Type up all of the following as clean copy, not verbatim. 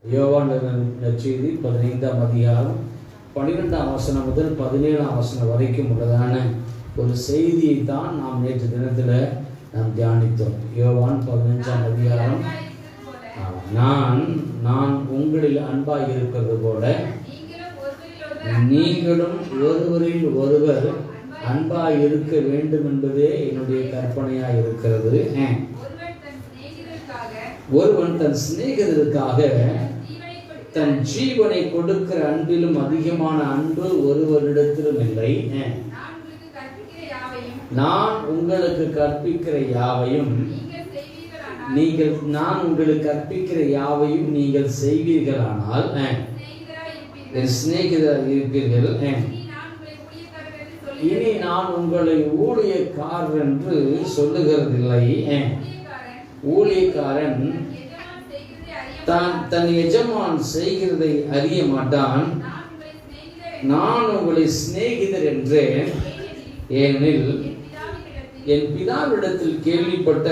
யோவான் நற்செய்தி 15ஆம் அதிகாரம் 12ஆம் வசனம் முதல் 17ஆம் வசனம் வரைக்கும் உள்ளதான ஒரு செய்தியை தான் நாம் நேற்று தினத்தில் நாம் தியானித்தோம். யோவான் 15ஆம் அதிகாரம், நான் உங்களில் அன்பாய் இருக்கிறது போல நீங்களும் ஒருவரில் ஒருவர் அன்பாய் இருக்க வேண்டும் என்பதே என்னுடைய கற்பனையாக இருக்கிறது. ஒருவன் தன் சிநேகிதருக்காக தன் ஜீவனை கொடுக்கிற அன்பிலும் அதிகமான அன்பு ஒருவரிடத்திலும் இல்லை. நான் உங்களுக்கு கற்பிக்கிற யாவையும் நீங்கள் செய்வீர்களானால் சிநேகிதர் இருப்பீர்கள். இனி நான் உங்களை ஊழியக்காரர் என்று சொல்லுகிறதில்லை. ஊழியக்காரன் தன் எஜமான் செய்கிறதை அறிய மாட்டான். நான் உங்களை சிநேகிதர் என்றேன், ஏனெனில் என் பிதாவிடத்தில் கேள்விப்பட்ட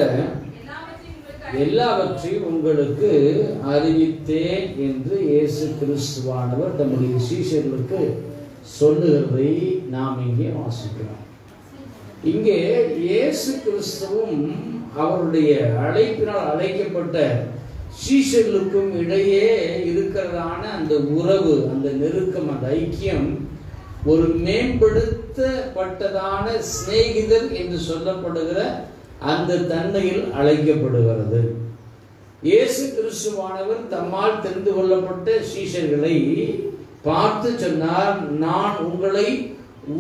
எல்லாவற்றையும் உங்களுக்கு அறிவித்தேன் என்று இயேசு கிறிஸ்துவானவர் தம்முடைய சீஷர்களுக்கு சொல்லுகிறதை நாம் இங்கே வாசிக்கிறோம். இங்கே இயேசு கிறிஸ்துவும் அவருடைய அழைப்பினால் அழைக்கப்பட்ட சீஷர்களுக்கும் இடையே இருக்கிறதான அந்த உறவு, அந்த நெருக்கம், அந்த ஐக்கியம் ஒரு மேம்படுத்தப்பட்டதான சிநேகிதர் என்று சொல்லப்படுகிற அந்த தன்மையில் அழைக்கப்படுகிறது. இயேசு கிறிஸ்துவானவர் தம்மால் தெரிந்து கொள்ளப்பட்ட சீஷர்களை பார்த்து சொன்னார், நான் உங்களை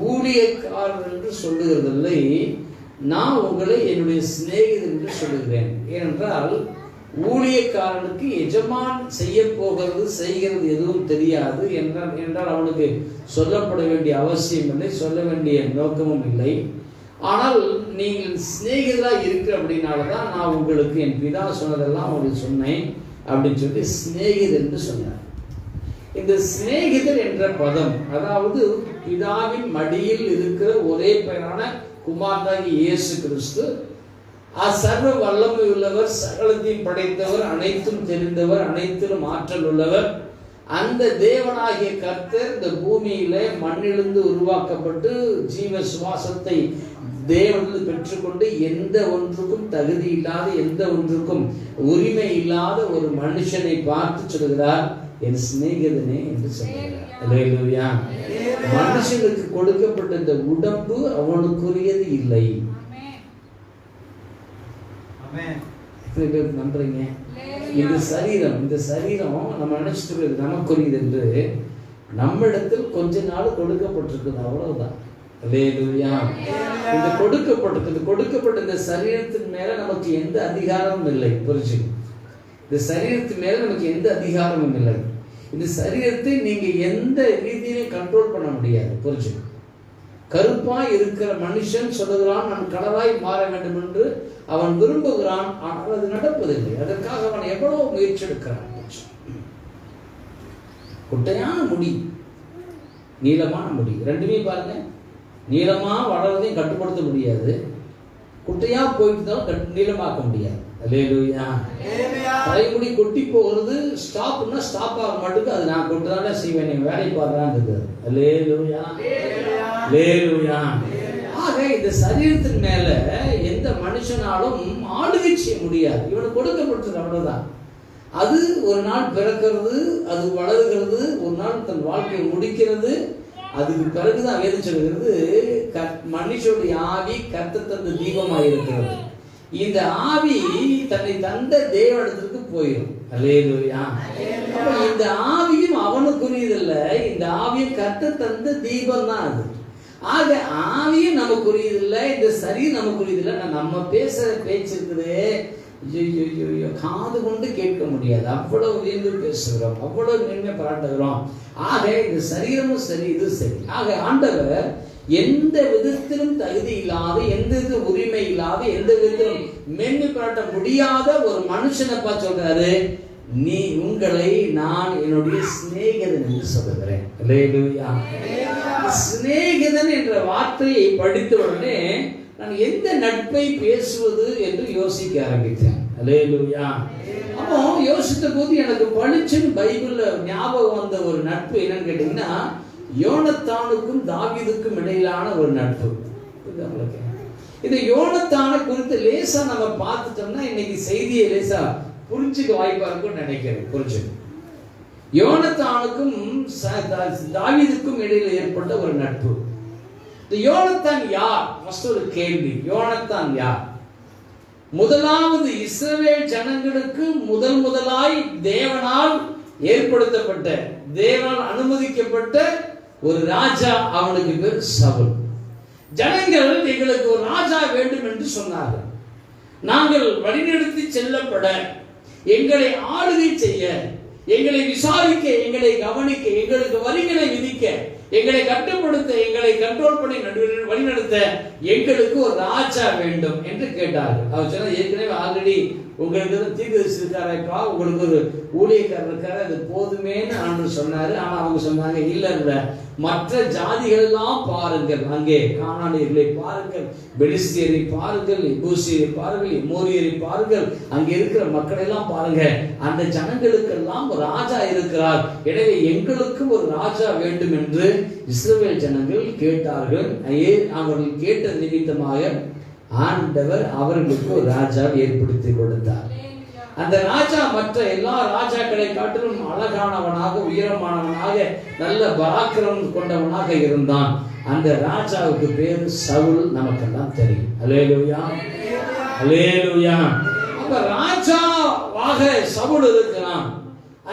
ஊழியக்காரர் என்று சொல்லுகிறதில்லை, நான் உங்களை என்னுடைய சிநேகிதர் என்று சொல்லுகிறேன். ஏனென்றால் ஊழியக்காரனுக்கு எஜமான் செய்கிறது எதுவும் தெரியாது என்றால் அவனுக்கு சொல்லப்பட வேண்டிய அவசியம் இல்லை, சொல்ல வேண்டிய நோக்கமும் இல்லை. ஆனால் நீங்கள் சிநேகிதராக இருக்கிற அப்படின்னால்தான் நான் உங்களுக்கு என் பிதா சொன்னதெல்லாம் உங்களுக்கு சொன்னேன் அப்படின்னு சொல்லி சிநேகிதர் என்று சொன்னார். இந்த சிநேகிதர் என்ற பதம், அதாவது பிதாவின் மடியில் இருக்கிற ஒரே பெயரான குமாரனாகிய இயேசு கிறிஸ்து, சர்வ வல்லமை உள்ளவர், சகலத்தையும் படைத்தவர், அனைத்தும் தெரிந்தவர், அனைத்திலும் ஆற்றல் உள்ளவர், அந்த தேவனாகிய கர்த்தர் இந்த பூமியில மண்ணிலிருந்து உருவாக்கப்பட்டு ஜீவ சுவாசத்தை தேவனிலிருந்து பெற்றுக்கொண்டு எந்த ஒன்றுக்கும் தகுதி இல்லாத, எந்த ஒன்றுக்கும் உரிமை இல்லாத ஒரு மனுஷனை பார்த்து சொல்கிறார், என் சிநேகிதனே என்று சொல்கிறார். மனுஷனுக்கு கொடுக்கப்பட்ட இந்த உடம்பு அவனுக்குரியது இல்லை. நம்புறீங்க? இந்த சரீரம் நம்ம நினைச்சிட்டு நமக்குரியது என்று நம்மிடத்தில் கொஞ்ச நாள் கொடுக்கப்பட்டிருக்குது, அவ்வளவுதான். இந்த கொடுக்கப்பட்ட இந்த சரீரத்தின் மேல நமக்கு எந்த அதிகாரமும் இல்லை. புரிஞ்சு, இந்த சரீரத்தின் மேல நமக்கு எந்த அதிகாரமும் இல்லை. இந்த சரீரத்தை நீங்க எந்த ரீதியிலும் கண்ட்ரோல் பண்ண முடியாது. புரிஞ்சு, கருப்பாய் இருக்கிற மனுஷன் சொல்லுகிறான், நான் கலராய் மாற வேண்டும் என்று அவன் விரும்புகிறான், ஆனால் அது நடப்பதில்லை. அதற்காக அவன் எவ்வளவு முயற்சி எடுக்கிறான். குட்டையான முடி, நீளமான முடி, ரெண்டுமே பாருங்க, நீளமா வளர்றதையும் கட்டுப்படுத்த முடியாது, குட்டையா போயிட்டு நீளமாக்க முடியாது. அல்லேலூயா. தலைமுடி கொட்டி போகிறது, ஸ்டாப்னா ஸ்டாப் ஆக மாட்டேங்குது, அது நான் கொட்டுதானே செய்வேன், நீ வேலை பாடுறான்னு. அல்லேலூயா, அல்லேலூயா. ஆக இந்த சரீரத்தின் மேல எந்த மனுஷனாலும் ஆளுகை செய்ய முடியாது. இவனுக்கு கொடுக்கப்பட்டது அவ்வளவுதான். அது ஒரு நாள் பிறக்கிறது, அது வளர்கிறது, ஒரு நாள் தன் வாழ்க்கையை முடிக்கிறது. அதுக்கு பிறகுதான் வேதம் சொல்கிறது, மனுஷனுடைய ஆவி கர்த்தர் தந்த தீபமாக இருக்கிறது. இந்த ஆவி தன்னை தந்த தேவனிடத்திற்கு போயிடும். அல்லேலூயா. அப்ப இந்த ஆவியும் அவனுக்குரியதில்ல, இந்த ஆவியும் கர்த்தர் தந்த தீபம் தான் அது. ஆக ஆவியும் நமக்குரியதில்லை, இந்த சரீரம் நமக்குரியதில்லை. நம்ம பேசுற பேச்சு இருக்குது, காது கொண்டு கேட்க முடியாது, அவ்வளவு உயர்ந்து பேசுகிறோம், அவ்வளவு மேன்மை பாராட்டுகிறோம். ஆக இந்த சரீரமும் சரி, இது சரி. ஆக ஆண்டவர் எந்த விதத்திலும் தகுதி இல்லாத, எந்த வித உரிமை இல்லாத, எந்த விதத்திலும் மேன்மை பாராட்ட முடியாத ஒரு மனுஷனை பார்த்து சொல்றாரு, உங்களை நான் என்னுடைய சிநேகிதன் என்று சொல்லுகிறேன். அல்லேலூயா. சிநேகிதன் என்ற வார்த்தையை படித்த உடனே நான் எந்த நட்பை பேசுவது என்று யோசிக்க ஆரம்பித்தேன். அல்லேலூயா. அப்ப அப்போ யோசித்த போது எனக்கு பளிச்சுன்னு பைபிள்ல ஞாபகம் வந்த ஒரு நட்பு என்னன்னு கேட்டீங்கன்னா, யோனத்தானுக்கும் தாவீதுக்கும் இடையிலான ஒரு நட்பு. இந்த யோனத்தானை குறித்து லேசா நம்ம பார்த்துட்டோம்னா இன்னைக்கு செய்தியை லேசா புரிஞ்சுக்க வாய்ப்பா இருக்கும்னு நினைக்கிறேன். புரிஞ்சு யோனத்தானுக்கும் தாவீதுக்கும் இடையில ஏற்பட்ட ஒரு நட்பு. இந்த யோனத்தான் யார்? ஃபர்ஸ்ட் ஒரு கேள்வி, யோனத்தான் யார்? முதலாவது இஸ்ரவேல் ஜனங்களுக்கு முதலாய் தேவனால் ஏற்படுத்தப்பட்ட, தேவனால் அனுமதிக்கப்பட்ட ஒரு ராஜா. அவனுக்கு பேர் சவுல். ஜனங்கள் எங்களுக்கு ஒரு ராஜா வேண்டும் என்று சொன்னார்கள். நாங்கள் வழிநடத்தி செல்லப்பட, எங்களை ஆளுகை செய்ய, எங்களை விசாரிக்க, எங்களை கவனிக்க, எங்களுக்கு வரிகளை விதிக்க, எங்களை கட்டுப்படுத்த, எங்களை கண்ட்ரோல் பண்ணி வழிநடத்த எங்களுக்கு ஒரு ராஜா வேண்டும் என்று கேட்டார்கள். அவர் சொன்ன, ஏற்கனவே ஆல்ரெடி உங்களுக்கு தீர்க்கதரிசி இருக்காரப்பா, உங்களுக்கு ஒரு ஊழியக்காரர் இருக்காரு, அது போதுமேன்னு ஆண்டு சொன்னாரு. ஆனா அவங்க சொன்னாங்க, இல்ல மற்ற ஜாதிகள் எல்லாம் பாருங்கள், அங்கே கானானியர்களை பாருங்கள், பெலிஸ்தியரை பாருங்கள், எபூசியரை பாருங்கள், எமோரியரை பாருங்கள், அங்கே இருக்கிற மக்களை எல்லாம் பாருங்க, அந்த ஜனங்களுக்கெல்லாம் ஒரு ராஜா இருக்கிறார், எனவே எங்களுக்கும் ஒரு ராஜா வேண்டும் என்று இஸ்ரவேல் ஜனங்கள் கேட்டார்கள். அவர்கள் கேட்ட நிமித்தமாக ஆண்டவர் அவர்களுக்கு ஒரு ராஜா ஏற்படுத்தி கொடுத்தார். அந்த ராஜா மற்ற எல்லா ராஜாக்களை காட்டிலும் அழகானவனாக, உயரமானவனாக, நல்ல பராக்கிரமம் கொண்டவனாக இருந்தான். அந்த ராஜாவுக்கு பேர் சவுல். நமக்கெல்லாம் தெரியும். அல்லேலூயா, அல்லேலூயா. அப்ப ராஜாவாக சவுல் இருக்கிறான்.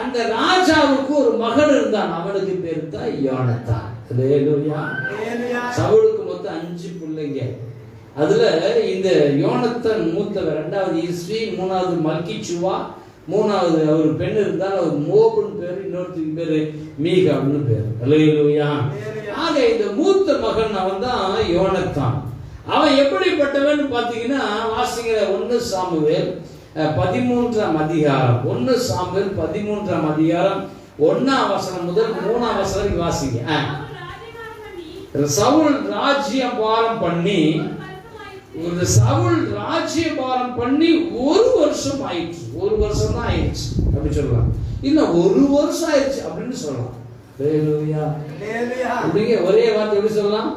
அந்த ராஜாவுக்கு ஒரு மகன் இருந்தான். அவனுக்கு பேர் தான் யோனத்தான். அல்லேலூயா. சவுலுக்கு மொத்தம் 5 பிள்ளைங்க. அதுல இந்த யோனத்தான் மூத்தவர், 2வது இஸ்வி, 3வது மல்கிச்சுவா, 3வது அவர் பெண் இருந்தால் அவர் மோபுன்னு பேரு, இன்னொருத்துக்கு பேரு மீகான்னு பேரு. அல்லேலூயா. ஆக இந்த மூத்த மகன் அவன் தான் யோனத்தான். அவன் எப்படிப்பட்டவன் பாத்தீங்கன்னா, வாசிக்கிற 1 சாமுவேல் 13ஆம் அதிகாரம், 1 சாமுவேல் 13ஆம் அதிகாரம் 1ஆம் வசனம் முதல் 3ஆம் வசனம் வாசிங்க. சவுல் ராஜ்யபாரம் பண்ணி, சவுல் ராஜ்யபாரம் பண்ணி 1 வருஷம் ஆயிடுச்சு. 1 வருஷம் தான் ஆயிடுச்சு அப்படி சொல்லலாம். இல்ல 1 வருஷம் ஆயிடுச்சு அப்படின்னு சொல்லலாம். ஒரே வார்த்தை எப்படி சொல்லலாம்?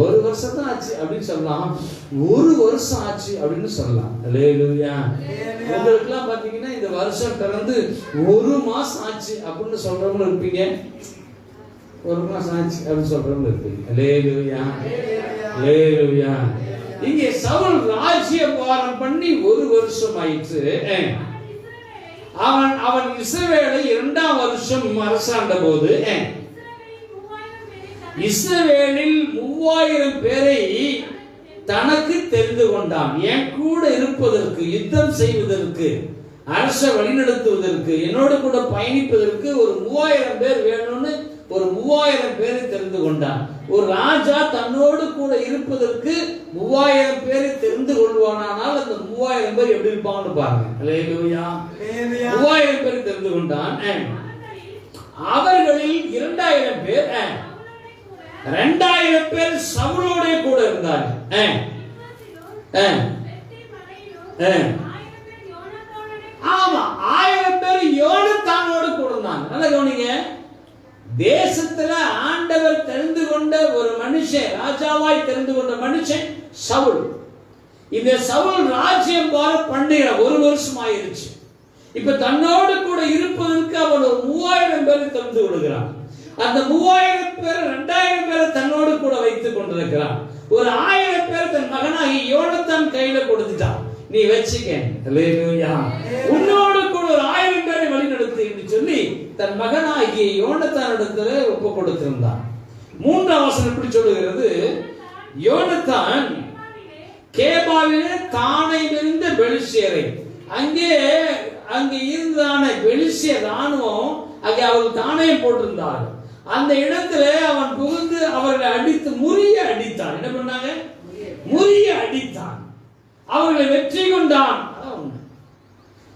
1 வருஷம் தான் ஆச்சு அப்படின்னு சொல்லலாம். 1 வருஷம் ஆச்சு அப்படின்னு சொல்லலாம். அல்லேலூயா. உங்களுக்கு எல்லாம் பாத்தீங்கன்னா இந்த வருஷம் பிறந்து 1 மாசம் ஆச்சு அப்படின்னு சொல்றவங்க இருப்பீங்க. 1 மாசம் ஆச்சு அப்படின்னு சொல்றவங்க இருப்பீங்க. அல்லேலூயா, அல்லேலூயா. இங்கே சவுல் ராஜ்யபாரம் பண்ணி 1 வருஷம் ஆயிற்று. அவன் இஸ்ரவேலை 2ஆம் வருஷம் அரசாண்ட போது இஸ்ரவேலில் 3000 பேரை தனக்கு தெரிந்து கொண்டான். என் கூட இருப்பதற்கு, யுத்தம் செய்வதற்கு, அரசை வழிநடத்துவதற்கு, என்னோடு கூட பயணிப்பதற்கு ஒரு 3000 பேர் வேணும்னு ஒரு 3000 பேரை தெரிந்து கொண்டான். ஒரு ராஜா தன்னோடு கூட இருப்பதற்கு 3000 பேரை தெரிந்து கொள்வானால் அந்த 3000 பேர் எப்படி இருப்பாங்கன்னு பாருங்க. அல்லேலூயா. 3000 பேரை தெரிந்து கொண்டான். அவர்களில் 2000 பேர் 2000 பேர் சவுலோட கூட இருந்தார்கள். ஆமா, 1000 பேர் யோனத்தானோடு கூட இருந்தாங்க. நல்லா கவனிங்க. தேசத்துல ஆண்டவர் தெரிந்து கொண்ட ஒரு மனுஷன், ராஜாவாய் தெரிந்து கொண்ட மனுஷன் சவுல். இந்த சவுல் ராஜ்யம் பண்ணுகிற 1 வருஷம் ஆயிருச்சு. இப்ப தன்னோடு கூட இருப்பதற்கு அவன் ஒரு 3000 பேரை தெரிந்து கொள்கிறான். அந்த 3000 பேர் 2000 பேரை தன்னோடு கூட வைத்துக் கொண்டிருக்கிறான். ஒரு 1000 பேர் தன் மகனாகி யோனத்தான் கையில கொடுத்துட்டான். நீ வச்சுக்க, உன்னோடு கூட ஒரு 1000 பேரை வழிநடத்து என்று சொல்லி தன் மகனாகிய யோனத்தானிடத்துல ஒப்பு கொடுத்திருந்தான். 3ஆம் வசனம் இப்படி சொல்லுகிறது, யோனத்தான் கேபாவிலே தானை இருந்த பெலிஸ்தியரை, அங்கே இருந்தான பெலிஸ்திய ராணுவம் அங்கே அவர்கள் தானே போட்டிருந்தார்கள். அந்த இடத்துல அவன் புகுந்து அவர்களை அடித்து முறிய அடித்தான். என்ன பண்ணாங்க? முறிய அடித்தான். அவர்களை வெற்றி கொண்டான்.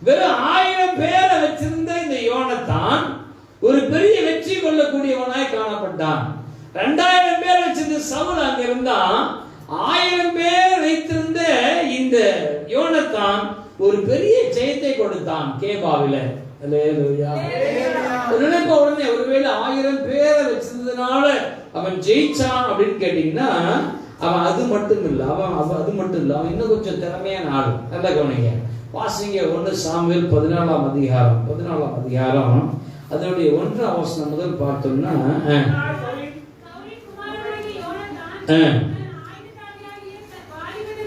வெறும் 1000 பேரை வச்சிருந்த இந்த யோனத்தான் ஒரு பெரிய வெற்றி கொள்ளக்கூடியவனாய் காணப்பட்டான். 2000 பேர் வச்சிருந்த சவுல் அங்க இருந்தான். 1000 பேர் வைத்திருந்த இந்த யோனத்தான் ஒரு பெரிய ஜெயத்தை கொடுத்தான் கேபாவில. நினைப்ப உடனே ஒருவேளை 1000 பேரை வச்சிருந்ததுனால அவன் ஜெயிச்சான் அப்படின்னு கேட்டீங்கன்னா, அவன் அது மட்டும் இல்ல, அவன் இன்னும் கொஞ்சம் திறமையான ஆள். நல்லா கவனிங்க, வாசிங்க 1 சாமுவேல் 14ஆம் அதிகாரம் அதனுடைய 1ஆம் வசனம் முதல் பார்த்தோம்னா,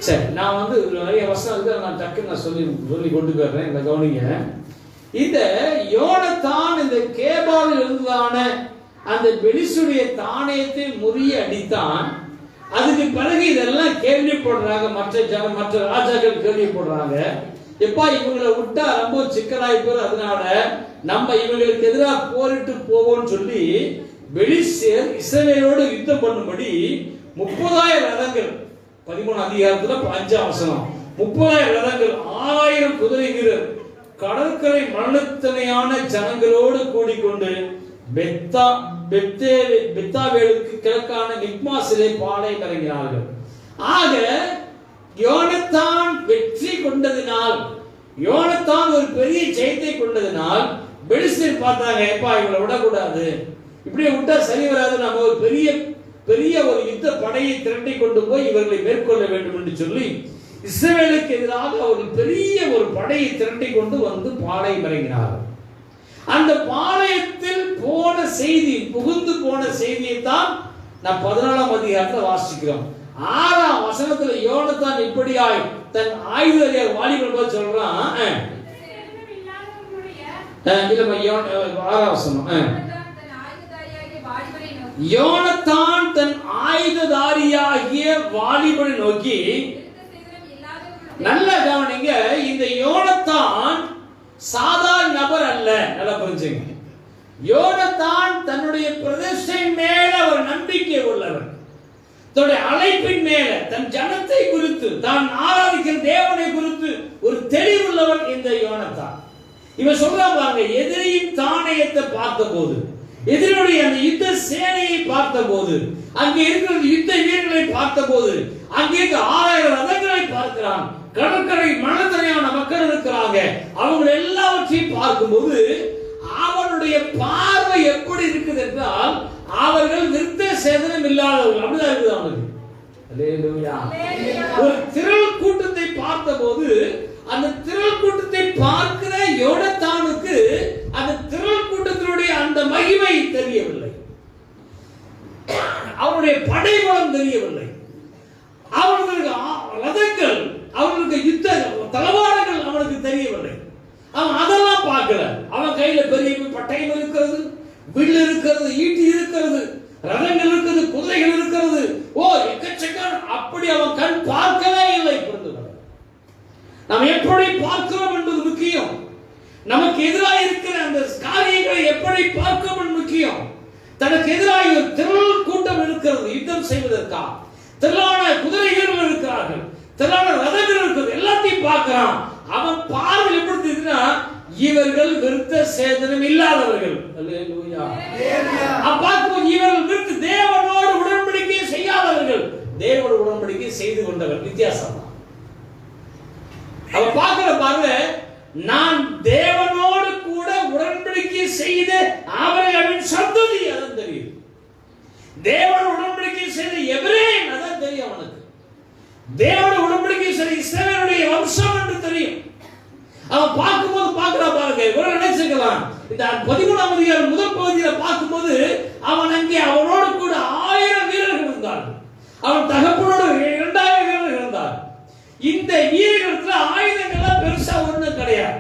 சரி நான் வந்து நிறைய வசனம் இருக்கு, நான் டக்குன்னு சொல்லி கொண்டு போயிடுறேன். இந்த கவனிங்க, இந்த யோனத்தான் இந்த கேபாவில் இருந்ததான அந்த பெலிஸ்துடைய தானியத்தை முறிய அடித்தான். அதுக்கு பிறகு இதெல்லாம் கேள்விப்படுறாங்க, மற்ற ராஜாக்கள் கேள்விப்படுறாங்க. எப்பா இவங்களை விட்டா ரொம்ப சிக்கலாய் போற, அதனால நம்ம இவங்களுக்கு எதிராக போரிட்டு போவோம்னு சொல்லி பெலிஸ்தர் இஸ்ரவேலோடு யுத்தம் பண்ணும்படி 30,000 ரதங்கள், 13 அதிகாரத்துல 5ஆம் வசனம், 30,000 ரதங்கள், 6000 குதிரை வீரர், கடற்கரை மரணத்தனையான ஜனங்களோடு கூடிக்கொண்டு பெத்தாவேலுக்கு கிழக்கான மிக்மாசிலே பாளையம் இறங்கினார்கள். ஆக யோனத்தான் வெற்றி கொண்டதினால், யோனத்தான் ஒரு பெரிய ஜெயத்தை கொண்டதினால் பெலிஸ்தர் பார்த்தாங்க, எப்பா இவங்களை விடக்கூடாது, இப்படியே விட்டா சரி வராது, நம்ம ஒரு பெரிய ஒரு யுத்த படையை திரட்டி கொண்டு போய் இவர்களை மேற்கொள்ள வேண்டும் என்று சொல்லி இஸ்ரவேலுக்கு எதிராக ஒரு பெரிய ஒரு படையை திரட்டி கொண்டு வந்து பாளையம் இறங்கினார்கள். அந்த பாளையத்தில் போன செய்தி, புகுந்து போன செய்தியை தான் நான் 14ஆம் அதிகாரத்தில் வாசிக்கிறோம். 6ஆம் வசனத்துல யோனத்தான் இப்படியாய் தன் ஆயுதறிய வாலிபர்கள் சொல்றான். 6ஆம் வசனம், யோனத்தான் தன் ஆயுததாரியாகிய வாலிபனை நோக்கி, நல்ல கவனிங்க, இந்த யோனத்தான் சாதாரண நபர் அல்ல. நல்லா புரிஞ்சுங்க, யோனத்தான் தன்னுடைய பிரதிஷ்டையின் மேல ஒரு நம்பிக்கை உள்ளவர், தன்னுடைய அழைப்பின் மேல, தன் ஜனத்தை குறித்து, தான் ஆராதிக்கிற தேவனை குறித்து ஒரு தெளிவுள்ளவன் இந்த யோனத்தான். இவன் சொல்றா பாருங்க, எதிரியின் தானியத்தை பார்த்த போது, எதிரியுடைய அந்த யுத்த சேனையை பார்த்த போது, அங்கே இருக்கிற யுத்த வீரர்களை பார்த்த போது, அங்கே 6000 ரதங்களை பார்க்கிறான், கடற்கரை மணத்தனையான மக்கள் இருக்கிறாங்க, அவங்க எல்லாவற்றையும் பார்க்கும்போது அவனுடைய பார்வை எப்படி இருக்குது என்றால், அவர்கள் விருத்த சேதனம் இல்லாதவர்கள், அப்படிதான் இருக்குது அவனுக்கு. அல்லேலூயா. ஒரு திரள் கூட்டத்தை பார்த்த போது, அந்த திரள் கூட்டத்தை பார்க்கிற யோனத்தானுக்கு அந்த திரள் கூட்டத்தினுடைய அந்த மகிமை தெரியவில்லை, அவனுடைய படைபலம் தெரியவில்லை, அவர்களுக்கு ரதங்கள், அவர்களுக்கு யுத்த தளவாடங்கள் அவனுக்கு தெரியவில்லை. அவன் அதெல்லாம் பார்க்கல. அவன் கையில பெரிய பட்டயம் இருக்கிறது, வில் இருக்கிறது, ஈட்டி இருக்கிறது, ரதங்கள் இருக்கிறது, குதிரைகள் இருக்கிறது, ஓ எக்கச்சக்கம், அப்படி அவன் கண் பார்க்கவே இல்லை. நாம் எப்படி பார்க்கிறோம் என்பது முக்கியம். நமக்கு எதிராக இருக்கிற அந்த காரியங்களை எப்படி பார்க்கிறோம் முக்கியம். தனக்கு எதிராக ஒரு திரள் கூட்டம் இருக்கிறது யுத்தம் செய்வதற்காக, திரளான குதிரைகள் இருக்கிறார்கள், திரளான ரதங்கள் இருக்கிறது, எல்லாத்தையும் பார்க்கிறான். அவன் பார்வை எப்படி இருக்குன்னா, இவர்கள் விருத்த சேதனம் இல்லாதவர்கள். அல்லேலூயா. பார்க்கும்போது இவர்கள் விருத்த தேவனோடு உடன்படிக்கை செய்யாதவர்கள், தேவனோடு உடன்படிக்கை செய்து கொண்டவர். வித்தியாசம் தான். அவன் பார்க்கிற பார்வை, நான் தேவனோடு கூட உடன்படிக்கை செய்த ஆபிரகாமின் சந்ததி, அதான் தெரியும். தேவனோடு உடன்படிக்கை செய்த எபிரேயன், அதான் தெரியும் அவனுக்கு. தேவனோடு உடன்படிக்கை செய்த இஸ்ரவேலுடைய வம்சம் என்று தெரியும். அவன் பார்க்கும்போது பார்க்கிறா பாருங்க, இவரை நினைச்சுக்கலாம். இந்த 13ஆம் அதிகாரம் முதல் பகுதியில பார்க்கும்போது, அவன் அங்கே அவனோடு கூட 1000 வீரர்கள் இருந்தார்கள். அவன் தகப்பனோடு 2000 வீரர்கள் இருந்தார். இந்த வீரர்களுக்கு ஆயுதங்கள்லாம் பெருசா ஒண்ணும் கிடையாது.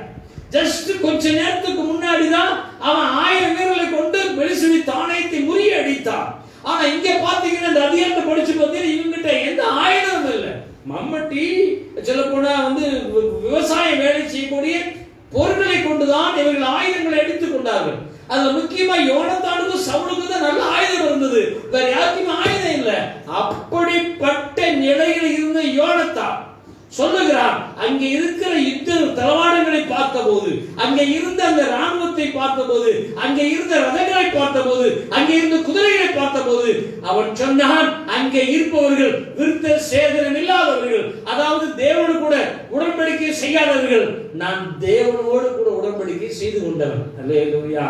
ஜஸ்ட் கொஞ்ச நேரத்துக்கு முன்னாடி தான் அவன் 1000 வீரர்களை கொண்டு பெலிஸ்தரின் தானியத்தை முறியடித்தான். ஆனா இங்க பாத்தீங்கன்னா, இந்த அதிகாரத்தை படிச்சு பார்த்தீங்கன்னா, இவங்கிட்ட எந்த ஆயுதமும் இல்லை. மம்மட்டி சொல்ல போனா வந்து விவசாய வேலை செய்யக்கூடிய பொருட்களை கொண்டுதான் இவர்கள் ஆயுதங்களை எடுத்துக் கொண்டார்கள். அதுல முக்கியமா யோனத்தானுக்கும் சவுலுக்கும் தான் நல்ல ஆயுதம் இருந்தது, வேற யாருக்குமே ஆயுதம் இல்லை. அப்படிப்பட்ட நிலையில் இருந்த யோனத்தான் சொல்லுகிறார். அங்கே இருக்கிற யுத்த தளவாடங்களை பார்த்தபோது, அங்கே இருந்த அந்த ராணுவத்தை பார்த்தபோது, அங்கே இருந்த ரதங்களை பார்த்தபோது, அங்கே இருந்த குதிரைகளை பார்த்தபோது அவன் சொன்னான், அங்கே இருப்பவர்கள் விருத்த சேதனம் இல்லாதவர்கள், அதாவது தேவனோடு கூட உடன்படிக்கை செய்யாதவர்கள், நான் தேவனோடு கூட உடன்படிக்கை செய்து கொண்டவன். அல்லேலூயா.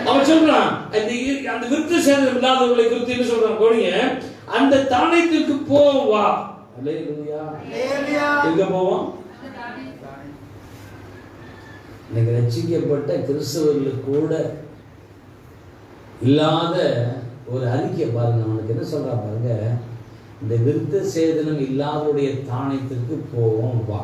அவன் சொல்றான், அந்த விருத்த சேதனம் இல்லாதவர்களை குறித்து என்ன சொல்றான் கோடிங்க, அந்த தானியத்துக்கு போவா. அல்லேலூயா. எங்க போவோம்? இன்னைக்கு ரட்சிக்கப்பட்ட கிறிஸ்தவர்களுக்கு கூட இல்லாத ஒரு அறிக்கை பாருங்க. அவனுக்கு என்ன சொல்றா பாருங்க, இந்த விருத்த சேதனம் இல்லாதவருடைய தானியத்திற்கு போவோம் வா.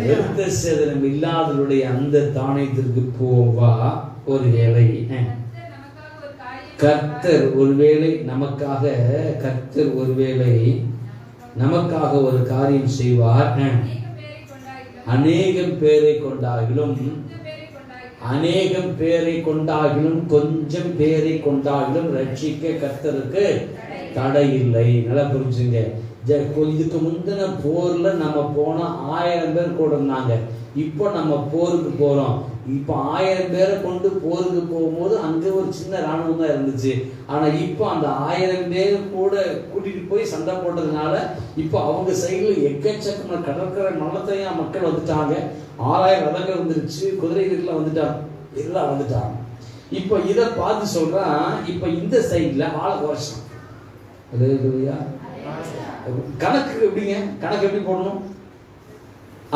விருத்த சேதனம் இல்லாதவருடைய அந்த தானியத்திற்கு போவா. ஒரு வேளை கர்த்தர் ஒருவேளை நமக்காக ஒரு காரியம் செய்வார். அநேகம் பேரை கொண்டாகிலும் கொஞ்சம் பேரை கொண்டாகிலும் ரட்சிக்க கர்த்தருக்கு தடை இல்லை. நல்லா புரிஞ்சுங்க. இதுக்கு முந்தின போர்ல நம்ம போனா 1000 பேர் கூட இருந்தாங்க. இப்போ நம்ம போருக்கு போறோம். இப்போ 1000 பேரை கொண்டு போருக்கு போகும்போது அங்கே ஒரு சின்ன ராணுவம் தான் இருந்துச்சு. ஆனா இப்போ அந்த 1000 பேர் கூட கூட்டிட்டு போய் சண்டை போட்டதுனால இப்போ அவங்க சைடில் எக்கச்சக்கமான கடற்கரை மலத்தையா மக்கள் வந்துட்டாங்க. 6000 ரதங்கள் வந்துருச்சு, குதிரைகள்லாம் வந்துட்டாங்க, எல்லாம் வந்துட்டாங்க. இப்போ இதை பார்த்து சொல்றான், இப்போ இந்த சைட்ல வருஷம் கணக்கு எப்படிங்க? கணக்கு எப்படி போடணும்?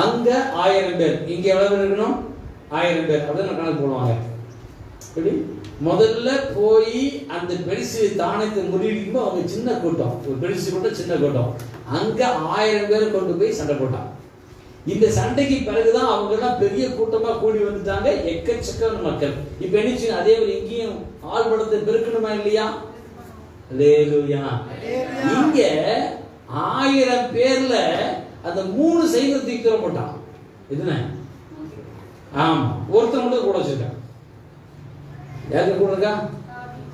அங்க 1000 பேர், இங்க எவ்வளவு பேர் இருக்கணும்? 1000 பேர். அப்படின்னு கணக்கு போடுவாங்க. எப்படி? முதல்ல போய் அந்த பெருசு தானத்தை முறியடிக்கும்போது அவங்க சின்ன கூட்டம், ஒரு பெருசு கூட்டம், சின்ன கூட்டம், அங்க 1000 பேர் கொண்டு போய் சண்டை போட்டாங்க. இந்த சண்டைக்கு பிறகுதான் அவங்க எல்லாம் பெரிய கூட்டமா கூடி வந்துட்டாங்க, எக்கச்சக்கான மக்கள். இப்ப என்ன அதே மாதிரி இங்கேயும் ஆள் படத்தை பெருக்கணுமா இல்லையா? அல்லேலூயா. இங்க 1000 பேர்ல அந்த 3 சைவத்தை தூக்கி போட்டான். இதுன ஆமா, ஒருத்தர் மட்டும் கூட வச்சிருக்கான். யாருக்கு கூட இருக்கா?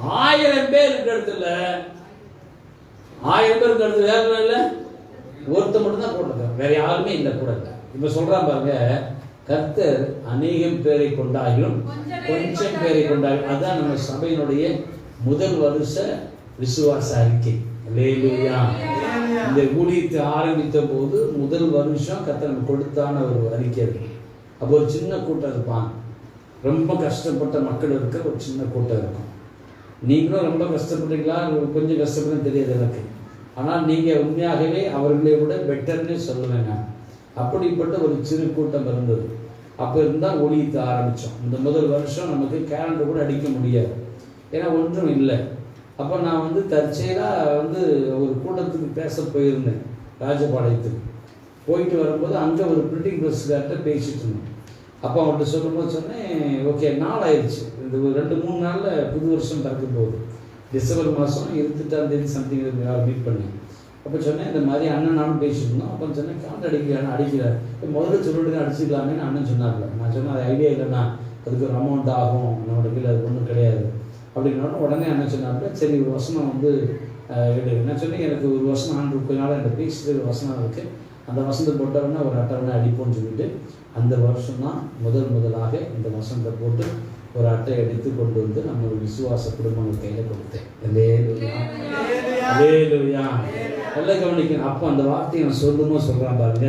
1000 பேர் இருக்க இடத்துல, 1000 பேர் இருக்க இடத்துல யாருமே இல்லை, ஒருத்தர் மட்டும் தான் கூட இருக்கான், வேற யாருமே இல்லை கூட இல்லை. இப்ப சொல்றான் பாருங்க, கர்த்தர் அநேகம் பேரை கொண்டாகிலும் கொஞ்சம் பேரை கொண்டாகிலும். அதுதான் நம்ம சபையினுடைய முதல் வருஷ விசுவாச அறிக்கை. அல்லேலூயா. இந்த ஊழியத்தை ஆரம்பித்த போது முதல் வருஷம் கர்த்தர் கொடுத்தான ஒரு அறிக்கை இருக்கு. அப்போ ஒரு சின்ன கூட்டம் இருப்பான், ரொம்ப கஷ்டப்பட்ட மக்கள் இருக்க ஒரு சின்ன கூட்டம் இருக்கும். நீங்களும் ரொம்ப கஷ்டப்பட்டீங்களா, கொஞ்சம் கஷ்டப்படும் தெரியாது எனக்கு, ஆனால் நீங்கள் உண்மையாகவே அவர்களை விட பெட்டர்னே சொல்லுவேங்க. அப்படிப்பட்ட ஒரு சிறு கூட்டம் இருந்தது. அப்போ இருந்தால் ஊழியத்தை ஆரம்பித்தோம். இந்த முதல் வருஷம் நமக்கு கேலண்டர் கூட அடிக்க முடியாது, ஏன்னா ஒன்றும் இல்லை. அப்போ நான் தற்செயலாக ஒரு கூட்டத்துக்கு பேச போயிருந்தேன், ராஜபாளையத்துக்கு. போயிட்டு வரும்போது அங்கே ஒரு பிரிண்டிங் ப்ரெஸ்கார்ட்ட பேசிட்டு இருந்தேன். அப்போ அவன்கிட்ட சொல்லும்போது சொன்னேன், ஓகே நாள் ஆயிடுச்சு, இந்த ஒரு 2-3 நாளில் புது வருஷம் பிறக்க போகுது, டிசம்பர் மாதம் 28ஆம் தேதி சம்திங் மீட் பண்ணேன். அப்போ சொன்னேன், இந்த மாதிரி அண்ணன் நானும் பேசிட்டு இருந்தோம். அப்போ சொன்னேன், காண்டு அடிக்கிறார், முதல்ல சொல்லிட்டு அடிச்சுக்கலாமேன்னு அண்ணன் சொன்னார்ல. நான் சொன்னேன், அது ஐடியா இல்லைண்ணா, அதுக்கு ஒரு அமௌண்ட் ஆகும், நம்மளோட கீழே அது ஒன்றும் கிடையாது அப்படின்னா உடனே என்ன சொன்னாங்க, சரி ஒரு வசனம் எடு. என்ன சொன்னேன், எனக்கு ஒரு வசனம் ஆண்டுனால எனக்கு பேசுகிற ஒரு வசனம் இருக்குது, அந்த வசனத்தை போட்டவொடனே ஒரு அட்டவணை அடிப்போம்னு சொல்லிட்டு அந்த வருஷம் தான் முதலாக இந்த வசனத்தை போட்டு ஒரு அட்டை எடுத்து கொண்டு வந்து நம்மளோட விசுவாச குடும்பங்கள் கையில் கொடுத்தேன். நல்லா கவனிக்கணும். அப்போ அந்த வார்த்தையை நான் சொல்றான் பாருங்க,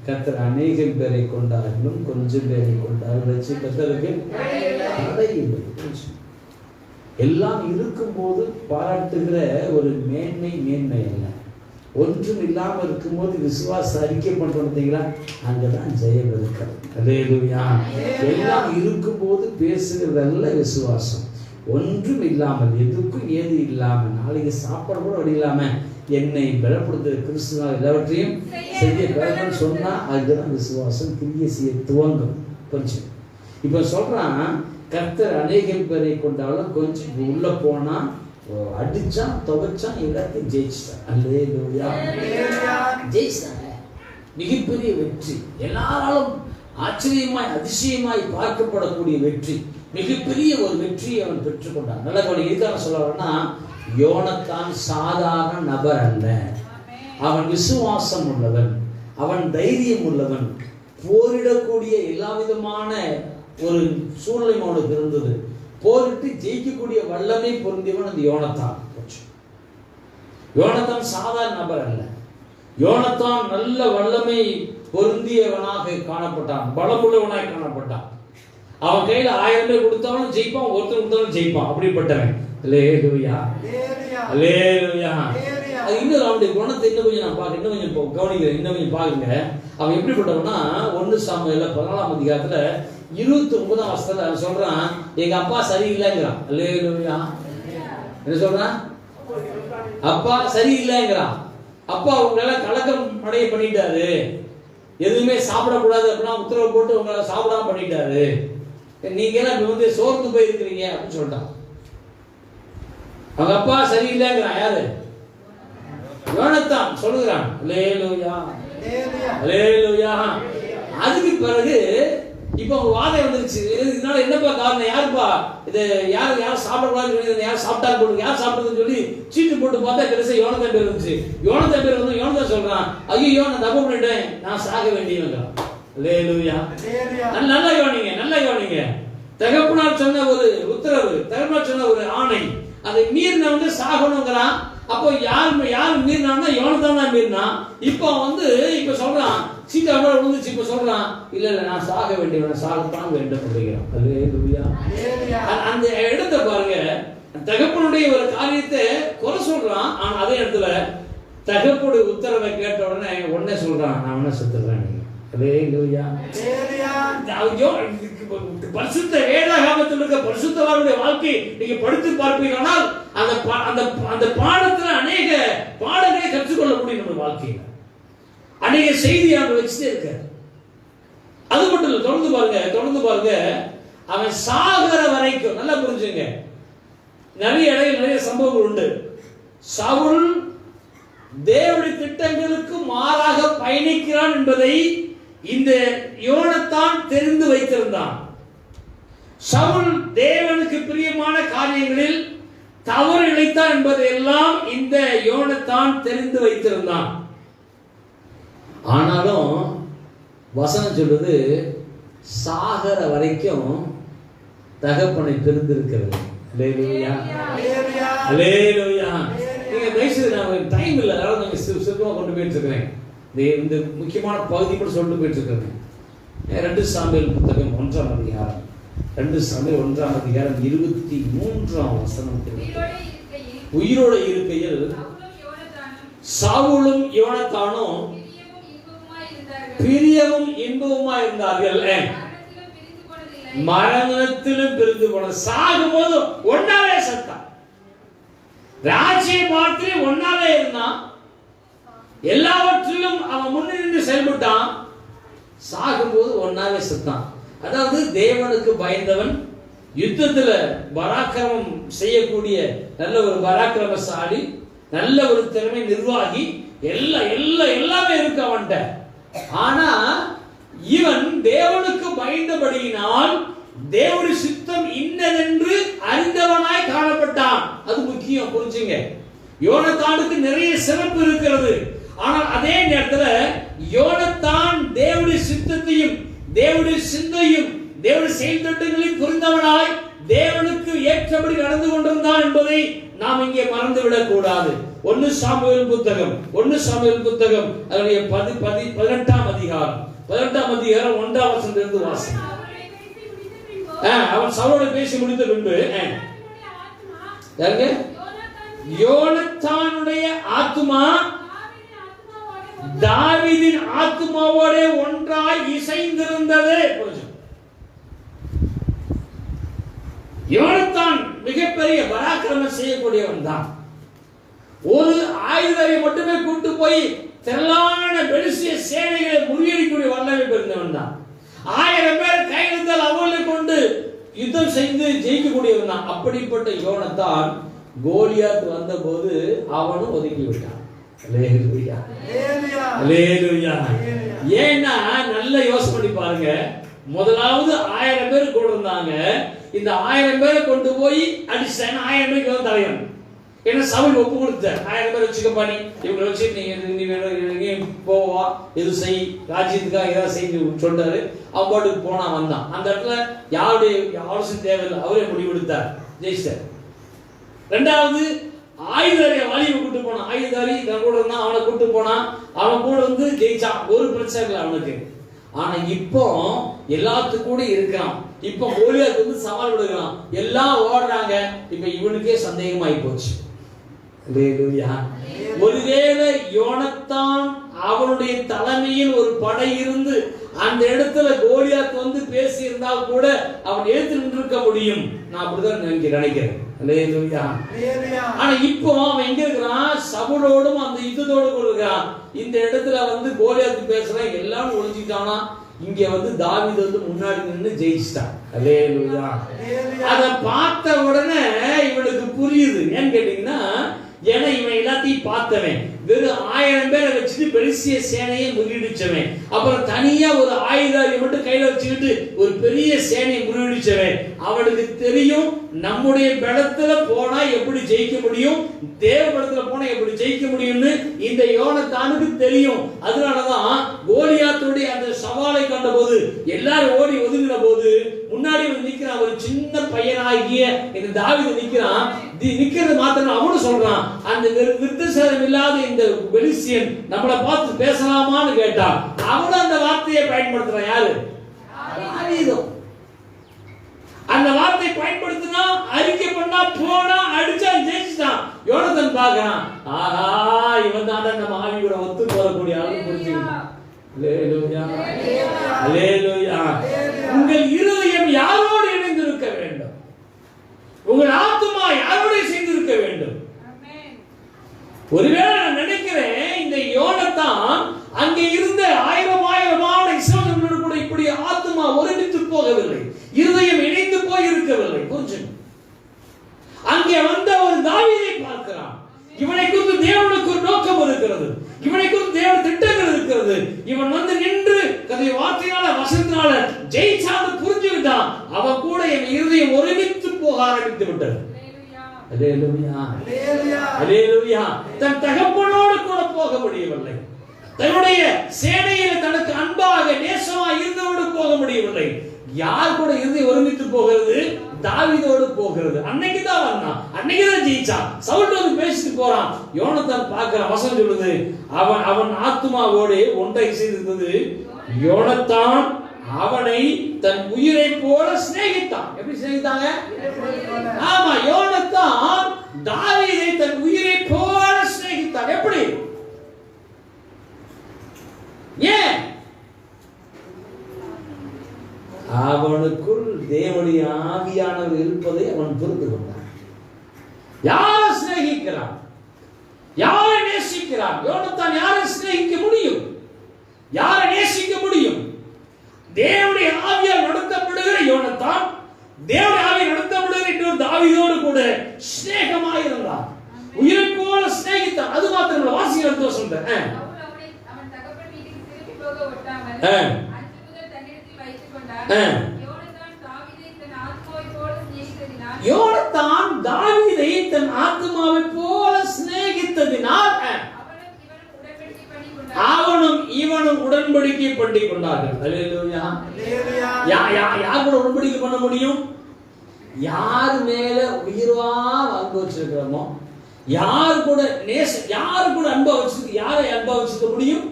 கர்த்தர் அநேகம் பேரை கொண்டாலும் கொஞ்சம் பேரை கொண்டாலும் வச்சு கர்த்தருக்கு தடை இல்லை. எல்லாம் இருக்கும்போது பாராட்டுகிற ஒரு மேன்மை அல்ல. ஒன்றும் இல்லாமல் இருக்கும்போது விசுவாச அறிக்கை பண்றீங்களா, அங்கதான் ஜெயம் இருக்கிறது. அல்லேலூயா. எல்லாம் இருக்கும்போது பேசுகிறதல்ல விசுவாசம். ஒன்றும் இல்லாமல், எதுக்கும் ஏது இல்லாமல், நாளைக்கு சாப்பாடு கூட வழி இல்லாம என்னை பலப்படுத்துகிற கிறிஸ்துவ எல்லாவற்றையும் செய்ய பலன்னு சொன்னா அதுதான் விசுவாசம் கிரியை செய்ய துவங்கும். கொஞ்சம் இப்ப சொல்றான், கர்த்தர் அநேகம் பேரை கொண்டாலும் கொஞ்சம் உள்ள போனா அடிச்சான், துவைச்சான், எல்லாத்தையும் ஜெயிச்சிட்டான். அல்லேலூயா. ஜெயிச்சிட்டாங்க. மிகப்பெரிய வெற்றி, எல்லாராலும் ஆச்சரியமாய் அதிசயமாய் பார்க்கப்படக்கூடிய வெற்றி. மிகப்பெரிய ஒரு வெற்றியை அவன் பெற்றுக்கொண்டான். நல்ல கவனிங்க, இதுக்காக சொல்ல வரேன்னா, யோனத்தான் சாதாரண நபர் அல்ல. அவன் விசுவாசம் உள்ளவன், அவன் தைரியம் உள்ளவன், போரிடக்கூடிய எல்லா விதமான ஒரு சூழ்நிலை அவனுக்கு இருந்தது. போரிட்டு ஜெயிக்கக்கூடிய வல்லமை பொருந்தியவன் அந்த யோனத்தான். யோனத்தான் சாதாரண நபர் அல்ல. யோனத்தான் நல்ல வல்லமை பொருந்தியவனாக காணப்பட்டான், பலமுள்ளவனாக காணப்பட்டான். அவன் கையில் 1000 பேர் கொடுத்தவனும் ஜெயிப்பான், ஒருத்தர் கொடுத்தவனும் ஜெயிப்பான். அப்படிப்பட்டவன். அல்லேலூயா, அல்லேலூயா. அது இன்னும் அவனுடைய குணத்தை இன்னும் கொஞ்சம் நான் பார்க்க, இன்னும் கொஞ்சம் கவனிக்கிறேன், இன்னும் கொஞ்சம் பாருங்க. அவன் எப்படிப்பட்டவனா, 1 சாமுவேல் 14ஆம் அதிகாரத்துல 29ஆம் வசனத்துல சொல்றான், எங்க அப்பா சரியில்லைங்கிறான். அல்லேலூயா. என்ன சொல்றான்? அப்பா சரியில்லைங்கிறான். அப்பா உங்களால கலக்கம் அடைய பண்ணிட்டாரு, எதுவுமே சாப்பிடக்கூடாது அப்படின்னா உத்தரவு போட்டு உங்களை சாப்பிடாம பண்ணிட்டாரு, நீங்க எல்லாம் இப்ப சோர்ந்து போயிருக்கிறீங்க அப்படின்னு சொல்லிட்டான். அவங்க அப்பா சரியில்லைங்கிறான். யாரு? யோனத்தான் சொல்லுகிறான். அல்லேலூயா, அல்லேலூயா. அதுக்கு பிறகு இப்ப உங்க வாதம் வந்துருச்சு. இதனால என்னப்பா காரணம்? யாருப்பா இது? யாரும் சாப்பிடக்கூடாது, யாரும் சாப்பிட்டா போடுங்க, யார் சாப்பிடுறதுன்னு சொல்லி சீட்டு போட்டு பார்த்தா கடைசி யோனத்தான் பேர் இருந்துச்சு. யோனத்தான் பேர் வந்து யோனத்தான் சொல்றான், ஐயோ நான் தப்பு பண்ணிட்டேன், நான் சாக வேண்டியவன். அல்லேலூயா. நல்லா கவனிங்க, நல்லா கவனிங்க. தகப்பனார் சொன்ன ஒரு உத்தரவு, தகப்பனார் சொன்ன ஒரு ஆணை, அதை மீறின வந்து சாகணுங்கிறான். அப்போ யார் மீறினா? யோனத்தான் தான் மீறினா. இப்ப சொல்றான், சீட்டா விழுந்துச்சு. இப்ப சொல்றான், இல்ல நான் சாக வேண்டியவன், சாகத்தான் வேண்டும் அப்படிங்கிறான். அல்லேலூயா. அந்த இடத்தை பாருங்க, தகப்பனுடைய ஒரு காரியத்தை குறை சொல்றான். ஆனா அதே இடத்துல தகப்பனுடைய உத்தரவை கேட்ட உடனே சொல்றான், நான் உடனே செத்துறேன். அல்லேலூயா. பரிசுத்த வேதாகமத்தில் இருக்க பரிசுத்தவானுடைய வாழ்க்கை நீங்க படித்து பார்ப்பீர்களானால் அந்த பாடத்துல அநேக பாடங்களை கற்றுக்கொள்ள முடியும். நம்ம வாழ்க்கையில அநேக செய்தி அவன் வச்சுட்டே இருக்க. அது மட்டும் இல்ல, தொடர்ந்து பாருங்க. அவன் சாகர வரைக்கும் நல்லா புரிஞ்சுங்க. நிறைய இடையில் நிறைய சம்பவங்கள் உண்டு. சவுல் தேவனுடைய திட்டங்களுக்கு மாறாக பயணிக்கிறான் என்பதை இந்த யோனத்தான் தெரிந்து வைத்திருந்தான். சவுல் தேவனுக்கு பிரியமான காரியங்களில் தவறு இழைத்தான் என்பதையெல்லாம் இந்த யோனத்தான் தெரிந்து வைத்திருந்தான். ஆனாலும் வசனம் சொல்லுது, சாகர வரைக்கும் தகப்பனை பிரிந்திருக்கிறது. அல்லேலூயா, அல்லேலூயா. நீங்க தயவுசெய்து, நான் டைம் இல்லை, அதனால நீங்க சுருக்கமாக கொண்டு போயிட்டு இருக்கிறேன். இந்த முக்கியமான பகுதி கூட சொல்லிட்டு போயிட்டு இருக்கிறேன். 2 சாமுவேல் புத்தகம் 1ஆம் அதிகாரம், 2 சாமுவேல் 1ஆம் அதிகாரம் 23ஆம் வசனத்தில், உயிரோடு இருக்கையில் சவுலும் யோனத்தானும் பிரியமும் இன்பமுமா இருந்தார்கள், மரணத்திலும் பிரிந்து போன. சாகும் போது ஒன்னாவே செத்தான். ராஜ்யம் பார்த்து ஒன்னாவே இருந்தான். எல்லாவற்றிலும் அவன் முன்னின்று செயல்பட்டான். சாகும்போது ஒன்னாவே செத்தான். அதாவது தேவனுக்கு பயந்தவன், யுத்தத்துல பராக்கிரமம் செய்யக்கூடிய நல்ல ஒரு பராக்கிரமசாலி, நல்ல ஒரு திறமை நிர்வாகி, எல்லாமே இருக்கு அவன்கிட்ட. ஆனா இவன் தேவனுக்கு பயந்தபடியினால் தேவனுடைய சித்தம் இன்னதென்று அறிந்தவனாய் காணப்பட்டான். அது முக்கியம், புரிஞ்சுங்க. யோனத்தானுக்கு நிறைய சிறப்பு இருக்கிறது. ஆனால் அதே நேரத்தில் யோனத்தான் தேவனுடைய சித்தத்தையும் தேவனுடைய சிந்தையும் தேவனுடைய செயல் திட்டங்களையும் புரிந்தவனாய் தேவனுக்கு ஏற்றபடி நடந்து கொண்டிருந்தான் என்பதை நாம் இங்கே மறந்துவிடக் கூடாது. 1 சாமுவேல் புத்தகம் அதனுடைய 18ஆம் அதிகாரம் 1ஆம் வசனத்திலிருந்து வாசிங்க. அவன் சவுலோடு பேசி முடித்த பின்பு யோனத்தானுடைய ஆத்துமா தாவீதின் ஆத்துமாவோட ஒன்றாய் இசைந்திருந்தது. யோனத்தான் மிகப்பெரிய பராக்கிரமம் செய்யக்கூடியவன் தான். ஒரு ஆயுதரை மட்டுமே கூட்டு போய் திரளான பெலிஸ்திய சேனைகளை முறியடிக்கக்கூடிய வல்லமை பெறுந்தவன் தான். 1000 பேர் கையிருந்தால் அவர்களை கொண்டு யுத்தம் செய்து ஜெயிக்கக்கூடியவன் தான். அப்படிப்பட்ட யோனத்தான் கோலியாத் வந்த போது அவனும் ஒதுக்கி விட்டான். அல்லேலூயா, அல்லேலூயா. ஏன்னா நல்ல யோசனை பண்ணி பாருங்க. முதலாவது 1000 பேர் கூட இருந்தாங்க. இந்த 1000 பேரை கொண்டு போய் அடிச்சாங்க. 1000 பேருக்கு வந்து தலைவன். ஏன்னா சவுல் ஒப்பு கொடுத்த 1000 பேர் வச்சுக்கப்பா, நீ இவங்களை வச்சு நீ போவா, எது செய், ராஜ்யத்துக்காக ஏதாவது செய்து சொல்றாரு. அவன் பாட்டுக்கு போனா வந்தான். அந்த இடத்துல யாருடைய ஆலோசனை தேவையில்லை, அவரே முடிவெடுத்தார், ஜெயிச்சார். ரெண்டாவது ஆயுதாரியை வாலியை கூட்டு போனான். ஆயுதாரி கூட இருந்தான், அவனை கூட்டு போனான். அவன் கூட வந்து ஜெயிச்சான், ஒரு பிரச்சனை இல்லை அவனுக்கு. ஆனா இப்போ எல்லாத்துக்கும் கூட இருக்கிறான். இப்போ கோலியாத் வந்து சவால் விடுகிறான், எல்லாம் ஓடுறாங்க. இப்ப இவனுக்கே சந்தேகமாயி போச்சு. ஒருவேளை யோனத்தான் அவனுடைய தலைமையில் ஒரு படை இருந்து அந்த இடத்துல கோலியாத் வந்து பேசி இருந்தால் கூட அவன் ஏற்று நின்றிருக்க முடியும். நான் அப்படிதான் நினைக்கிறேன். ஆனா இப்போ அவன் எங்க இருக்கிறான்? சவுலோடும் அந்த யுத்தத்தோடு கொள்கிறான். இந்த இடத்துல வந்து கோலியாத்து பேசுறான், எல்லாம் ஒழிஞ்சிட்டானா. இங்க வந்து தாவீது வந்து முன்னாடி நின்று ஜெயிச்சிட்டான். அல்லேலூயா. அத பார்த்த உடனே இவனுக்கு புரியுது. ஏன்னு கேட்டீங்கன்னா, ஏன்னா இவன் எல்லாத்தையும் பார்த்தவன், வெறும் 1000 பேரை வச்சுட்டு பெரிய சேனையை முறியடிச்சவன், அப்புறம் தனியா ஒரு ஆயுதாரியை மட்டும் கையில வச்சுக்கிட்டு ஒரு பெரிய சேனையை முறியடிச்சவன். அவனுக்கு தெரியும் நம்முடைய பலத்துல போனா எப்படி ஜெயிக்க முடியும், தேவ பலத்துல போனா எப்படி ஜெயிக்க முடியும்னு இந்த யோனத்தானுக்கு தெரியும். அதனாலதான் கோலியாத்துடைய அந்த சவாலை கண்ட போது எல்லாரும் ஓடி ஒதுங்கின போது முன்னாடி வந்து நிக்கிறான் ஒரு சின்ன பையனாகிய இந்த தாவீது நிக்கிறான். நிக்கிறது மாத்திரம் அவனு சொல்றான், அந்த விருத்தசேதனம் இல்லாத இந்த பெலிஸ்தியன் நம்மளை பார்த்து பேசலாமான்னு கேட்டான். அவனும் அந்த வார்த்தையை பயன்படுத்துறான். யாரு? தாவீது. அந்த வார்த்தை பயன்படுத்தினா, அறிக்கை பண்ணா, போனா, அடிச்சா, ஜெயிச்சுட்டான். யோனத்தான் பார்க்கறான், ஆஹா இவன் தான் நம்ம ஆவி கூட ஒத்து போகக்கூடிய ஆளு புரிஞ்சுக்கிட்டான். அல்லேலூயா, அல்லேலூயா. உங்கள் இருதயம் யாரோடு இணைந்திருக்க வேண்டும்? உங்கள் ஆத்துமா யாரோடு சேர்ந்திருக்க வேண்டும்? ஒருவேளை நான் நினைக்கிறேன், இந்த யோனத்தான் அங்கே இருந்த 1000 இஸ்ரவேலர்களோடு கூட இப்படி ஆத்துமா ஒருமித்து போகவில்லை, இருதயம் இணைந்து போய் இருக்கவில்லை. கொஞ்சம் அங்கே வந்த ஒரு தாவீதை பார்க்கிறான். இவனை குறித்து தேவனுக்கு ஒரு நோக்கம் இருக்கிறது, இவனை குறித்து தேவ திட்டங்கள் இருக்கிறது. இவன் வந்து நின்று கதை வார்த்தையால வசனத்தினால ஜெயிச்சான்னு புரிஞ்சுக்கிட்டான். அவன் கூட என் இருதயம் ஒருமித்து போக ஆரம்பித்து விட்டது. அல்லேலூயா, அல்லேலூயா. தன் தகப்பனோடு கூட போக முடியவில்லை, தன்னுடைய சேனையில் தனக்கு அன்பாக நேசமாக இருந்தவோடு போக முடியவில்லை. யார் கூட இறுதி ஒருமித்து போகிறது? தாவீதோடு போகிறது. அன்னைக்கு தான் வந்தான், அன்னைக்கு தான் ஜெயிச்சான். சவுல் வந்து பேசிட்டு போறான். யோனத்தான் பார்க்கிறான், வசனம் சொல்லுது, அவன் ஆத்துமாவோடு ஒன்றை செய்திருந்தது. யோனத்தான் அவனை தன் உயிரை போல சிநேகித்தான். எப்படி சிநேகித்தாங்க? ஆமா, யோனத்தான் தாவீதை தன் உயிரை போல சிநேகித்தான். எப்படி? ஏன்? அவனுக்குள் தேவனுடைய ஆவியானவர் இருப்பதை அவன் புரிந்து கொண்டான். யாரை சிநேகிக்கிறான்? யாரை நேசிக்கிறான்? யோனத்தான் யாரை சிநேகிக்க முடியும்? யாரை நேசிக்க முடியும்? தேவனுடைய ஆவியால் நடத்தப்படுகிற யோனத்தான் தேவனுடைய ஆவியால் நடத்தப்படுகிற இன்னொரு தாவீதோடு கூட சிநேகமாக இருந்தான், உயிரை போல சிநேகித்தான். அது மாத்திரம் வாசிக்கிற தோஷம் யோனத்தான் தாவீதை தன் ஆத்துமாவை போல சிநேகித்ததினால் அவனும் இவனும் உடன்படிக்கை பண்ணி கொண்டார்கள். அல்லேலூயா. யார் கூட உடன்படிக்கை பண்ண முடியும்? யார் மேல உயிரா அன்பு வச்சிருக்கிறோமோ, யார் கூட யார் கூட அன்பா வச்சிருக்க, யாரை அன்பா வச்சிருக்க முடியும்?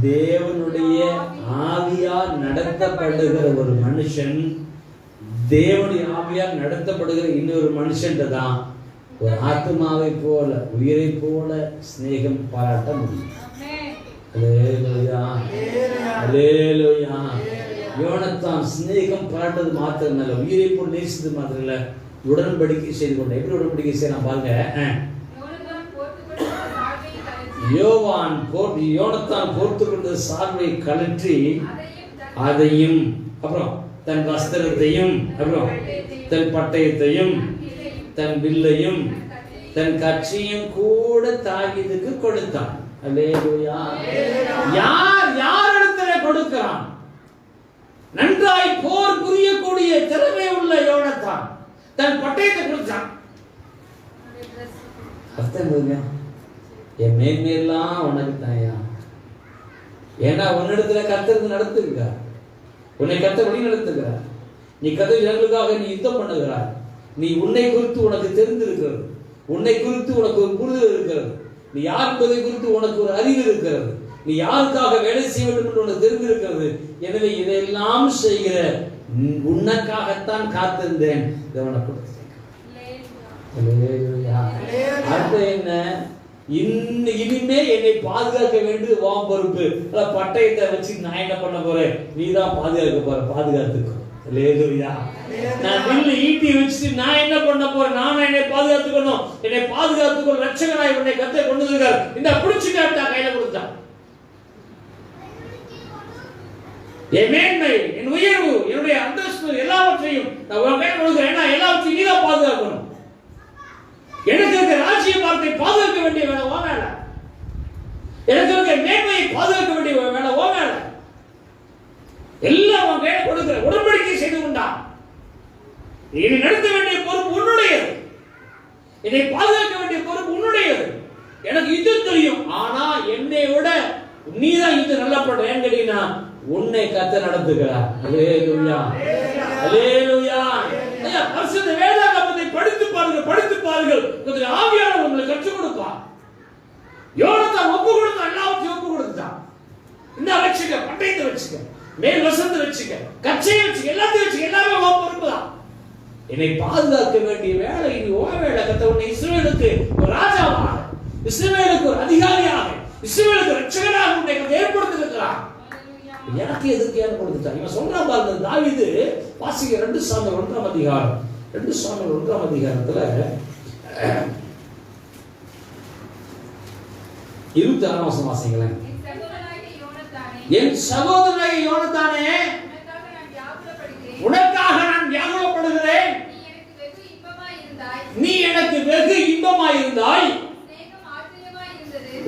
தேவனுடைய ஆவியால் நடத்தப்படுகிற ஒரு மனுஷன், தேவனுடைய ஆவியால் நடத்தப்படுகிற இன்னொரு மனுஷன் தான் ஒரு ஆத்மாவை போல உயிரை போல சிநேகம் பாராட்ட முடியும். அல்லேலூயா, அல்லேலூயா. யோனத்தான் சிநேகம் பாராட்டது மாத்திரம் இல்ல, உயிரை போல் நேசித்தது மாத்திரம் இல்ல, உடன்படிக்கை செய்து கொண்ட. எப்படி உடன்படிக்கை செய்யலாம் பாருங்க. யோனத்தான் போர்த்து கொண்ட சால்வை கழற்றி அதையும், அப்புறம் தன் வஸ்திரத்தையும், அப்புறம் தன் பட்டயத்தையும், தன் வில்லையும், தன் கட்சியும் கூட தாவீதுக்கு கொடுத்தான். அல்லேலூயா. யார் யாரிடத்துல கொடுக்கிறான்? நன்றாய் போர் புரியக்கூடிய திறமை உள்ள யோனத்தான் தன் பட்டயத்தை கொடுத்தான். அர்த்தம் என் மேன்மையெல்லாம் உனக்கு தாயா. ஏன்னா உன்னிடத்துல கர்த்தர் நடத்துகிறார், உன்னை கர்த்தர் வழி நடத்துகிறார். நீ கர்த்தர் ஜனங்களுக்காக நீ யுத்தம் பண்ணுகிறாய். நீ உன்னை குறித்து உனக்கு தெரிந்திருக்கிறது, உன்னை குறித்து உனக்கு ஒரு புரிதல் இருக்கிறது, நீ யார் என்பதை குறித்து உனக்கு ஒரு அறிவு இருக்கிறது, நீ யாருக்காக வேலை செய்ய வேண்டும் என்று உனக்கு தெரிந்திருக்கிறது. எனவே இதையெல்லாம் செய்கிற உனக்காகத்தான் காத்திருந்தேன். அர்த்தம் என்ன? இனிமே என்னை பாதுகாக்க வேண்டியது உன் பொறுப்பு. பட்டயத்தை வச்சு நான் என்ன பண்ண போறேன்? நீதான் பாதுகாக்க போற. பாதுகாத்துக்கோ. நான் வில்லு ஈட்டி வச்சு நான் என்ன பண்ண போறேன்? நானும் என்னை பாதுகாத்துக்கணும். என்னை பாதுகாத்துக்கோ. லட்சங்களாய் உன்னை கத்தை கொண்டு இருக்காரு. இந்த பிடிச்சு காட்டா கையில கொடுத்தான். என் மேன்மை, என் உயர்வு, என்னுடைய அந்தஸ்து எல்லாவற்றையும் நான் உன் கையில் கொடுக்கிறேன். எல்லாவற்றையும் நீதான் பாதுகாக்கணும். எனக்கு இருக்க ராஜ்ய வார்த்தை பாதுகாக்க வேண்டிய வேலை ஓ வேலை. எனக்கு இருக்க மேன்மையை பாதுகாக்க வேண்டிய வேலை ஓ வேலை. எல்லாம் உன் கையில கொடுக்கிற உடன்படிக்கை செய்து கொண்டான். என்னை நடத்த வேண்டிய பொறுப்பு உன்னுடையது, என்னை பாதுகாக்க வேண்டிய பொறுப்பு உன்னுடையது. எனக்கு இது தெரியும், ஆனா என்னை விட நீதான் இது நல்லா பண்ற. ஏன் கேட்டீங்கன்னா உன்னை கர்த்தர் நடத்துகிறார். அல்லேலூயா, அல்லேலூயா. பரிசுத்த வேதாகமத்தை படித்து பாருங்கள், படித்து பாருங்கள். கொஞ்சம் ஆவியானவர் உங்களுக்கு கற்றுக் கொடுப்பார். யோனத்தான் ஒப்பு கொடுத்தான், எல்லாவற்றையும் ஒப்பு கொடுத்தான். இந்த வச்சுக்க, பட்டயத்தை வச்சுக்க, மேல் வசந்த வச்சுக்க, கச்சையை வச்சுக்க, எல்லாத்தையும் வச்சுக்க, எல்லாமே பொறுப்புதான். என்னை பாதுகாக்க வேண்டிய வேலை இது ஓ வேலை. கர்த்தர் உன்னை இஸ்ரவேலுக்கு ஒரு ராஜாவாக, இஸ்ரவேலுக்கு ஒரு அதிகாரியாக, இஸ்ரவேலுக்கு ரட்சகராக உன்னை ஏற்படுத்தியிருக்கிறார். எனக்கு எதுக்கு ஏற்படுத்திட்டார்? இவன் சொல்றான் பாருங்க. தாவீது வாசிக்க 2 சாமுவேல் 1ஆம் அதிகாரம், 2 சாமுவேல் 1ஆம் அதிகாரத்துல 26ஆம் வசனம் வாசிங்களேன். என் சகோதரனாகிய யோனத்தானே, உனக்காக நான் வியாகுலப்படுகிறேன். நீ எனக்கு வெகு இன்பமாய் இருந்தாய்.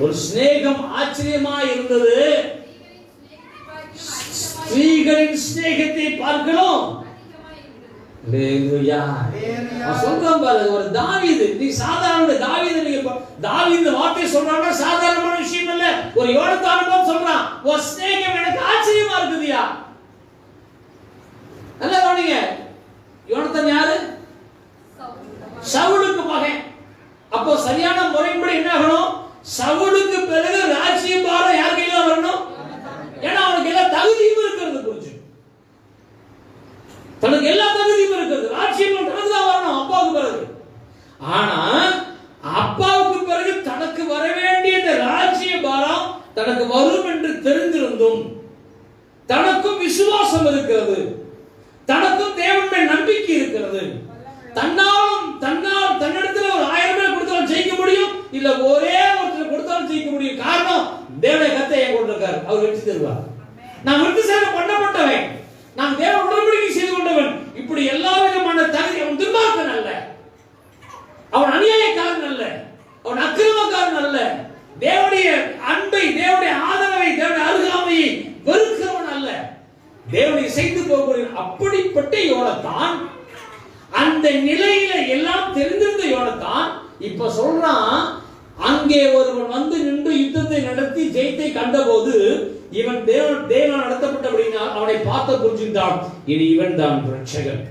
ஒரு சிநேகம் ஆச்சரியமாய் இருந்தது. ஸ்திரீகளின் சிநேகத்தை பார்க்கிறோம். அல்லேலூயா. சொல்றோம் பாருங்க. ஒரு தாவீது, நீ சாதாரண தாவீது, நீங்க தாவீது வார்த்தை சொல்றாங்க, சாதாரணமான விஷயம் இல்ல. ஒரு யோனத்தான் போல சொல்றான், ஒரு சிநேகம் எனக்கு ஆச்சரியமா இருக்குதுயா. நல்லா கவனிங்க. யோனத்தான் யாரு? சவுலுக்கு மகன். அப்போ சரியான முறைப்படி என்ன ஆகணும்? சவுலுக்கு பிறகு ராஜ்யம் பாரம் யார் கையில வரணும்? ஏன்னா அவனுக்கு எல்லா தகுதியும் இருக்கிறது. புரிஞ்சு, தனக்கு எல்லா தகுதியும் இருக்கிறது. ராஜ்யம் தனக்கு தான் வரணும், அப்பாவுக்கு பிறகு. ஆனா அப்பாவுக்கு பிறகு தனக்கு வர வேண்டிய இந்த ராஜ்ய பாரம் தனக்கு வரும் என்று தெரிந்திருந்தும் தனக்கும் விசுவாசம் இருக்கிறது, தனக்கும் தேவன் மேல் நம்பிக்கை இருக்கிறது. தன்னிடத்துல ஒரு 1000 பேர் கொடுத்தாலும் ஜெயிக்க முடியும், இல்ல ஒரே ஒருத்தர் கொடுத்தாலும் ஜெயிக்க முடியும். காரணம் தேவனை கத்தை என் கொண்டிருக்காரு, அவர் வெற்றி தருவார். நான் விருத்தி சேவை பண்ணப்பட்டவன், நான் தேவ உடன்படிக்கை செய்து கொண்டவன். இப்படி எல்லா விதமான தகுதி. அவன் துன்மார்க்கன் அல்ல, அவன் அநியாயக்காரன் அல்ல, அவன் அக்கிரமக்காரன் அல்ல. தேவனுடைய அன்பை, தேவனுடைய ஆதரவை, தேவனுடைய அருகாமையை வெறுக்கிறவன் அல்ல, தேவனை செய்து போகக்கூடிய அப்படிப்பட்ட யோனத்தான். அந்த நிலையில எல்லாம் தெரிந்திருந்த யோனத்தான் இப்ப சொல்றான், அங்கே ஒருவன் வந்து நின்று யுத்தத்தை நடத்தி ஜெயத்தை கண்டபோது இவன் தேவன் நடத்தப்பட்டபடினால் அவனை பார்த்த புரிஞ்சுட்டான், இனி இவன் தான் ரட்சகன்,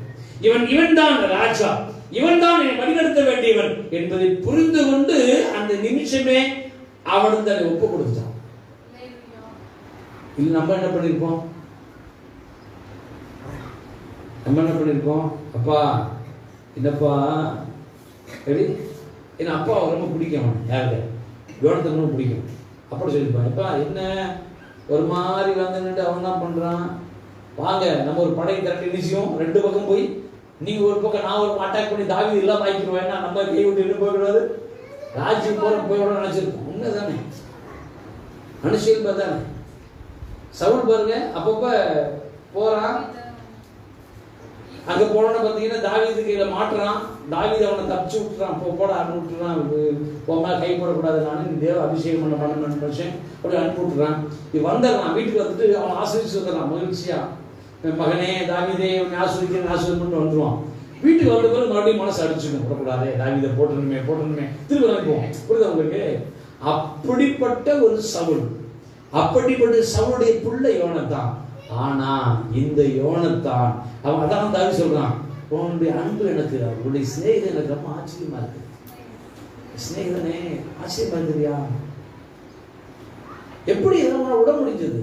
இவன் தான் ராஜா, இவன் தான் என்னை வழிநடத்த வேண்டியவன் என்பதை புரிந்து கொண்டு அந்த நிமிஷமே அவனுக்கு அதை ஒப்பு கொடுத்தான். இது நம்ம என்ன பண்ணிருப்போம்? அப்பா என்னப்பா எப்படி என்ன அப்பா ரொம்ப பிடிக்கும். யாருக்கு? யோனத்துக்கு ரொம்ப பிடிக்கும். அப்படி சொல்லியிருப்பான், எப்பா என்ன ஒரு மாதிரி வந்து அவன் தான் பண்றான், வாங்க நம்ம ஒரு படை திரட்டி நிச்சயம் 2 பக்கம் போய் நீங்க ஒரு பக்கம் நான் ஒரு அட்டாக் பண்ணி தாவீது எல்லாம் வாங்கிக்கிறோம், நம்ம கை விட்டு போயிடுவாரு, ராஜ்யம் போய் நினைச்சிருக்கோம். உண்மைதானே? மனுஷன் தானே. சவுல் பாருங்க அப்பப்ப போறான், அங்க போனோன்னு பார்த்தீங்கன்னா தாவீது கையில மாட்டுறான். தாவீது அவனை தப்பிச்சு விட்டுறான். போட அனுப்பி விட்டுறான். போமா கை போடக்கூடாது, நானும் தேவ அபிஷேகம் பண்ண மனுஷன் அப்படி அனுப்பி விட்டுறான். இது வந்துடுறான். வீட்டுக்கு வந்துட்டு அவன் ஆசிரிச்சு வந்துடுறான். மகிழ்ச்சியா மகனே தாவீதே ஆசிரியர் வந்துருவான். வீட்டுக்கு வந்த பிறகு மறுபடியும் மனசு அடிச்சுக்கணும். விடக்கூடாது, தாவீதை போட்டணுமே திரும்ப அனுப்புவோம். புரியுது உங்களுக்கு? அப்படிப்பட்ட ஒரு சவுல், அப்படிப்பட்ட சவுளுடைய பிள்ளை யோனத்தான். ஆனா இந்த யோனத்தான் அவன் அதான் தாவி சொல்றான், உன்னுடைய அன்பு எனக்கு, அவருடைய சிநேகிதன் எனக்கு ரொம்ப ஆச்சரியமா இருக்கு. சிநேகிதனே ஆச்சரியமா இருக்குறியா? எப்படி இதெல்லாம் விட முடிஞ்சது?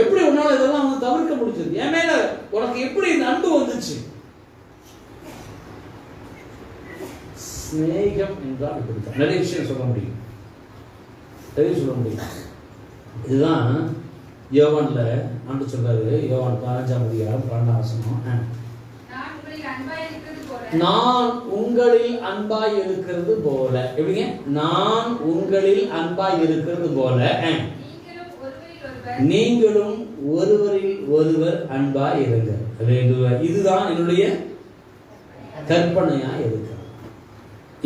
எப்படி உன்னால இதெல்லாம் வந்து தவிர்க்க முடிஞ்சது? என் மேல உனக்கு எப்படி இந்த அன்பு வந்துச்சு? ஸ்நேகம் என்றால் இப்படித்தான். நிறைய விஷயம் சொல்ல முடியும், நிறைய சொல்ல முடியும். இதுதான் யோவான்ல ஆண்டு சொல்றாரு. யோவான் 15ஆம் அதிகாரம் 12ஆம் வசனம், நான் உங்களில் அன்பாய் இருக்கிறது போல. எப்படிங்க? நான் உங்களில் அன்பாய் இருக்கிறது போல நீங்களும் ஒருவரில் ஒருவர் அன்பாய் இருங்க. இதுதான் என்னுடைய கற்பனையா இருக்கு.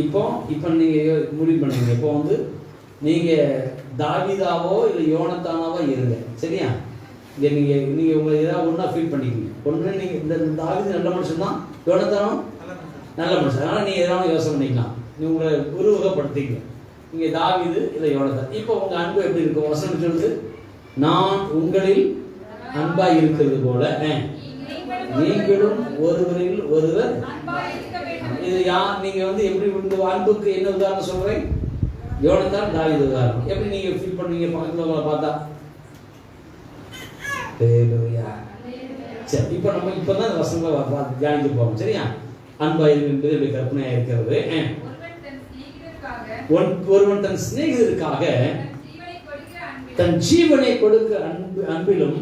இப்போ நீங்க முடிவு பண்ணுங்க. இப்போ வந்து நீங்க தாவீதாவோ இல்லை யோனத்தானாவோ இருங்க, சரியா? இங்க நீங்க உங்களை ஏதாவது ஒன்றா ஃபீல் பண்ணிக்கீங்க. ஒன்று நீங்க இந்த தாவீது நல்ல மனுஷன் தான், யோனத்தானும் நல்ல மனுஷன். அதனால நீங்க எதாவது யோசனை பண்ணிக்கலாம். நீங்க உங்களை உருவகப்படுத்திக்க. நீங்க தாவீது இல்லை யோனத்தான். இப்போ உங்க அன்பு எப்படி இருக்கும்? வசனம் சொல்லுது, நான் உங்களில் அன்பாய் இருக்கிறது போல நீங்களும் ஒருவரில் ஒருவர். இது நீங்க வந்து எப்படி இந்த அன்புக்கு என்ன உதாரணம் சொல்றேன்? யோனத்தான் தாவீது உதாரணம். எப்படி நீங்க ஃபீல் பண்ணுவீங்க பக்கத்துல உங்களை பார்த்தா? சரி, இப்போ நம்ம இப்பதான் இந்த வசனங்களை தியானிக்க போறோம், சரியா? அன்பாய் என்பது எப்படி கற்பனையா இருக்கிறது. ஒருவன் தன் சிநேகிதருக்காக தன் ஜீவனை கொடுக்க அன்பிலும்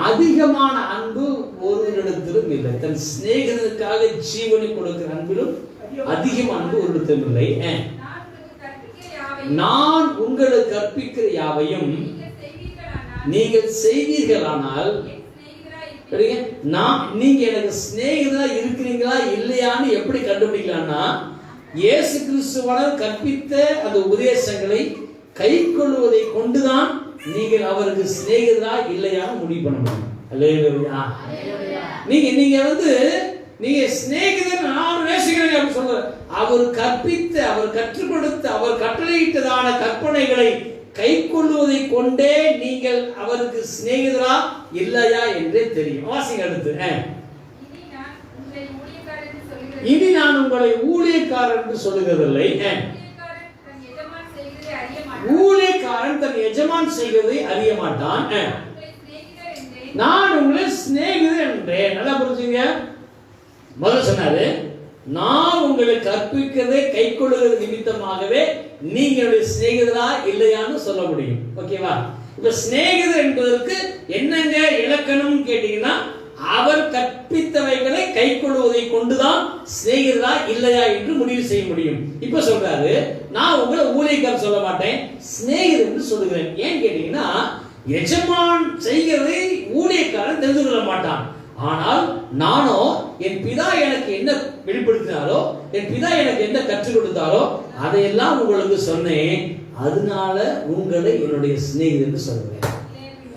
அதிகமான அன்பு ஒருவரிடத்திலும் இல்லை. தன் சிநேகிதனுக்காக ஜீவனை கொடுக்கிற அன்பிலும் அதிகம் அன்பு ஒருவரிடத்திலும் இல்லை. நான் உங்களுக்கு கற்பிக்கிற யாவையும் நீங்கள் செய்வீர்களானால், நீங்க எனக்கு சிநேகிதரா இருக்கிறீங்களா இல்லையான்னு எப்படி கண்டுபிடிக்கலாம்னா, இயேசு கிறிஸ்துவானவர் கற்பித்த அந்த உபதேசங்களை கை கொள்வதை கொண்டுதான் நீங்கள் அவருக்கு சிநேகிதரா இல்லையான்னு முடிவு பண்ண முடியும். அல்லேலூயா. நீங்க வந்து நீங்க சிநேகிதன் நான் நேசிக்கிறேன் அப்படின்னு சொல்ற, அவர் கற்பித்த, அவர் கற்றுக் கொடுத்த, அவர் கட்டளையிட்டதான கற்பனைகளை கை கொள்வதை கொண்டே நீங்கள் அவருக்கு சிநேகிதரா இல்லையா என்றே தெரியும். வாசிங்க அடுத்து. இனி நான் உங்களை ஊழியக்காரர் என்று சொல்லுகிறதில்லை. ஊழியக்காரன் தன் எஜமான் செய்வதை அறிய மாட்டான். நான் உங்களை சிநேகிதர் என்றேன். நல்லா புரிஞ்சுங்க. முதல்ல சொன்னாரு, நான் உங்களை கற்பிக்கிறதை கை கொள்ளுகிற நிமித்தமாகவே நீங்களுடைய சிநேகிதரா இல்லையான்னு சொல்ல முடியும். ஓகேவா? இப்ப சிநேகிதர் என்பதற்கு என்னங்க இலக்கணம் கேட்டீங்கன்னா, அவர் கற்பித்தவைகளை கை கொள்வதை கொண்டுதான் சிநேகிதரா இல்லையா என்று முடிவு செய்ய முடியும். இப்ப சொல்றாரு, நான் உங்களை ஊழியக்காரர் சொல்ல மாட்டேன், சிநேகிதர் என்று சொல்லுகிறேன். ஏன் கேட்டீங்கன்னா, எஜமான் செய்கிறதை ஊழியக்காரன் தெரிந்து கொள்ள மாட்டான். ஆனால் நானோ என் பிதா எனக்கு என்ன வெளிப்படுத்தினாரோ, என் பிதா எனக்கு என்ன கற்றுக் கொடுத்தாரோ அதையெல்லாம் உங்களுக்கு சொன்னேன். அதனால உங்களை என்னுடைய சிநேகிதர் என்று சொல்றேன்.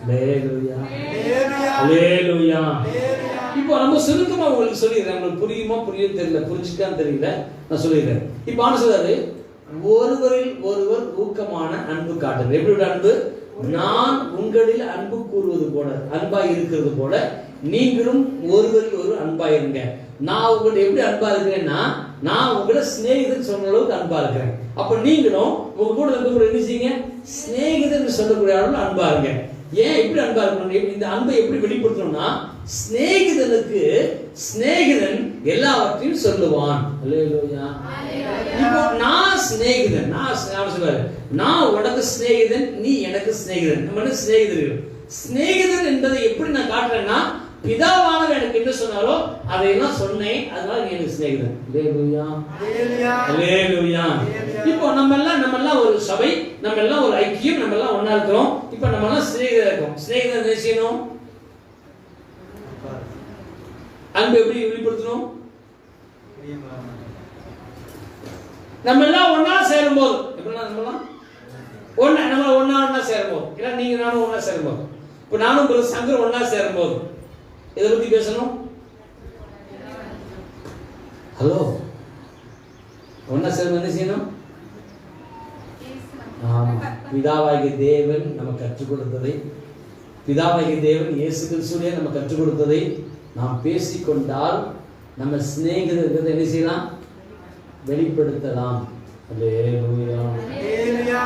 அல்லேலூயா, அல்லேலூயா. இப்போ நம்ம சுருக்கமா உங்களுக்கு சொல்லிடுறேன். உங்களுக்கு புரியுமா தெரியல, புரிஞ்சுக்கான்னு தெரியல, நான் சொல்லிடுறேன். இப்போ ஆன சொல்றாரு, ஒருவரில் ஒருவர் ஊக்கமான அன்பு காட்டுது. எப்படி அன்பு? நான் உங்களில் அன்பு கூறுவது போல, அன்பாய் இருக்கிறது போல நீங்களும் ஒருவரில் ஒருவர் அன்பாய் இருங்க. நான் உங்கள்ட்ட எப்படி அன்பா இருக்கிறேன்னா, நான் உங்களை சிநேகிதன் சொன்ன அளவுக்கு அன்பா இருக்கிறேன். அப்ப நீங்களும் உங்க கூட இருக்கக்கூடிய என்ன செய்யுங்க? சிநேகிதன் சொல்லக்கூடிய அளவுக்கு அன்பா இருங்க. ஏன் இப்படி அன்பா இருக்கணும்? இந்த அன்பை எப்படி வெளிப்படுத்தணும்னா, சிநேகிதனுக்கு சிநேகிதன் எல்லாவற்றையும் சொல்லுவான். அல்லேலூயா. இப்போ நான் சிநேகிதன், நான் சொல்றாரு, நான் உனக்கு சிநேகிதன், நீ எனக்கு சிநேகிதன். நம்ம சிநேகிதர்கள். சிநேகிதன் என்பதை எப்படி நான் காட்டுறேன்னா, பிதாவானவர் எனக்கு என்ன சொன்னாரோ அதையெல்லாம் சொன்னேன், அதனால நீ எனக்கு சிநேகிதன். அல்லேலூயா, அல்லேலூயா. இப்போ நம்ம எல்லாம் ஒரு சபை, நம்ம எல்லாம் ஒரு ஐக்கியம், நம்ம எல்லாம் ஒண்ணா இருக்கிறோம். இப்போ நம்ம எல்லாம் சிநேகிதர் இருக்கோம். சிநேகிதர் என்ன செய்யணும்? அன்பு எப்படி வெளிப்படுத்தணும்? நம்ம எல்லாம் ஒன்னா சேரும் போது, எப்படின்னா நம்ம ஒன்னா சேரும் போது, இல்ல நீங்க நானும் ஒன்னா சேரும் போது, இப்ப நானும் ஒரு சங்கர் ஒன்னா சேரும் போது இதை பத்தி பேசணும். ஹலோ, ஒன்னா சேரும் என்ன செய்யணும்? பிதாவாகிய தேவன் நம்ம கற்றுக் கொடுத்ததை, பிதாவாகிய தேவன் இயேசு கிறிஸ்துவே நம்ம கற்றுக் கொடுத்ததை நாம் பேசிக்கொண்டால் நம்ம சிநேகிதத்தை என்ன செய்யலாம்? வெளிப்படுத்தலாம்.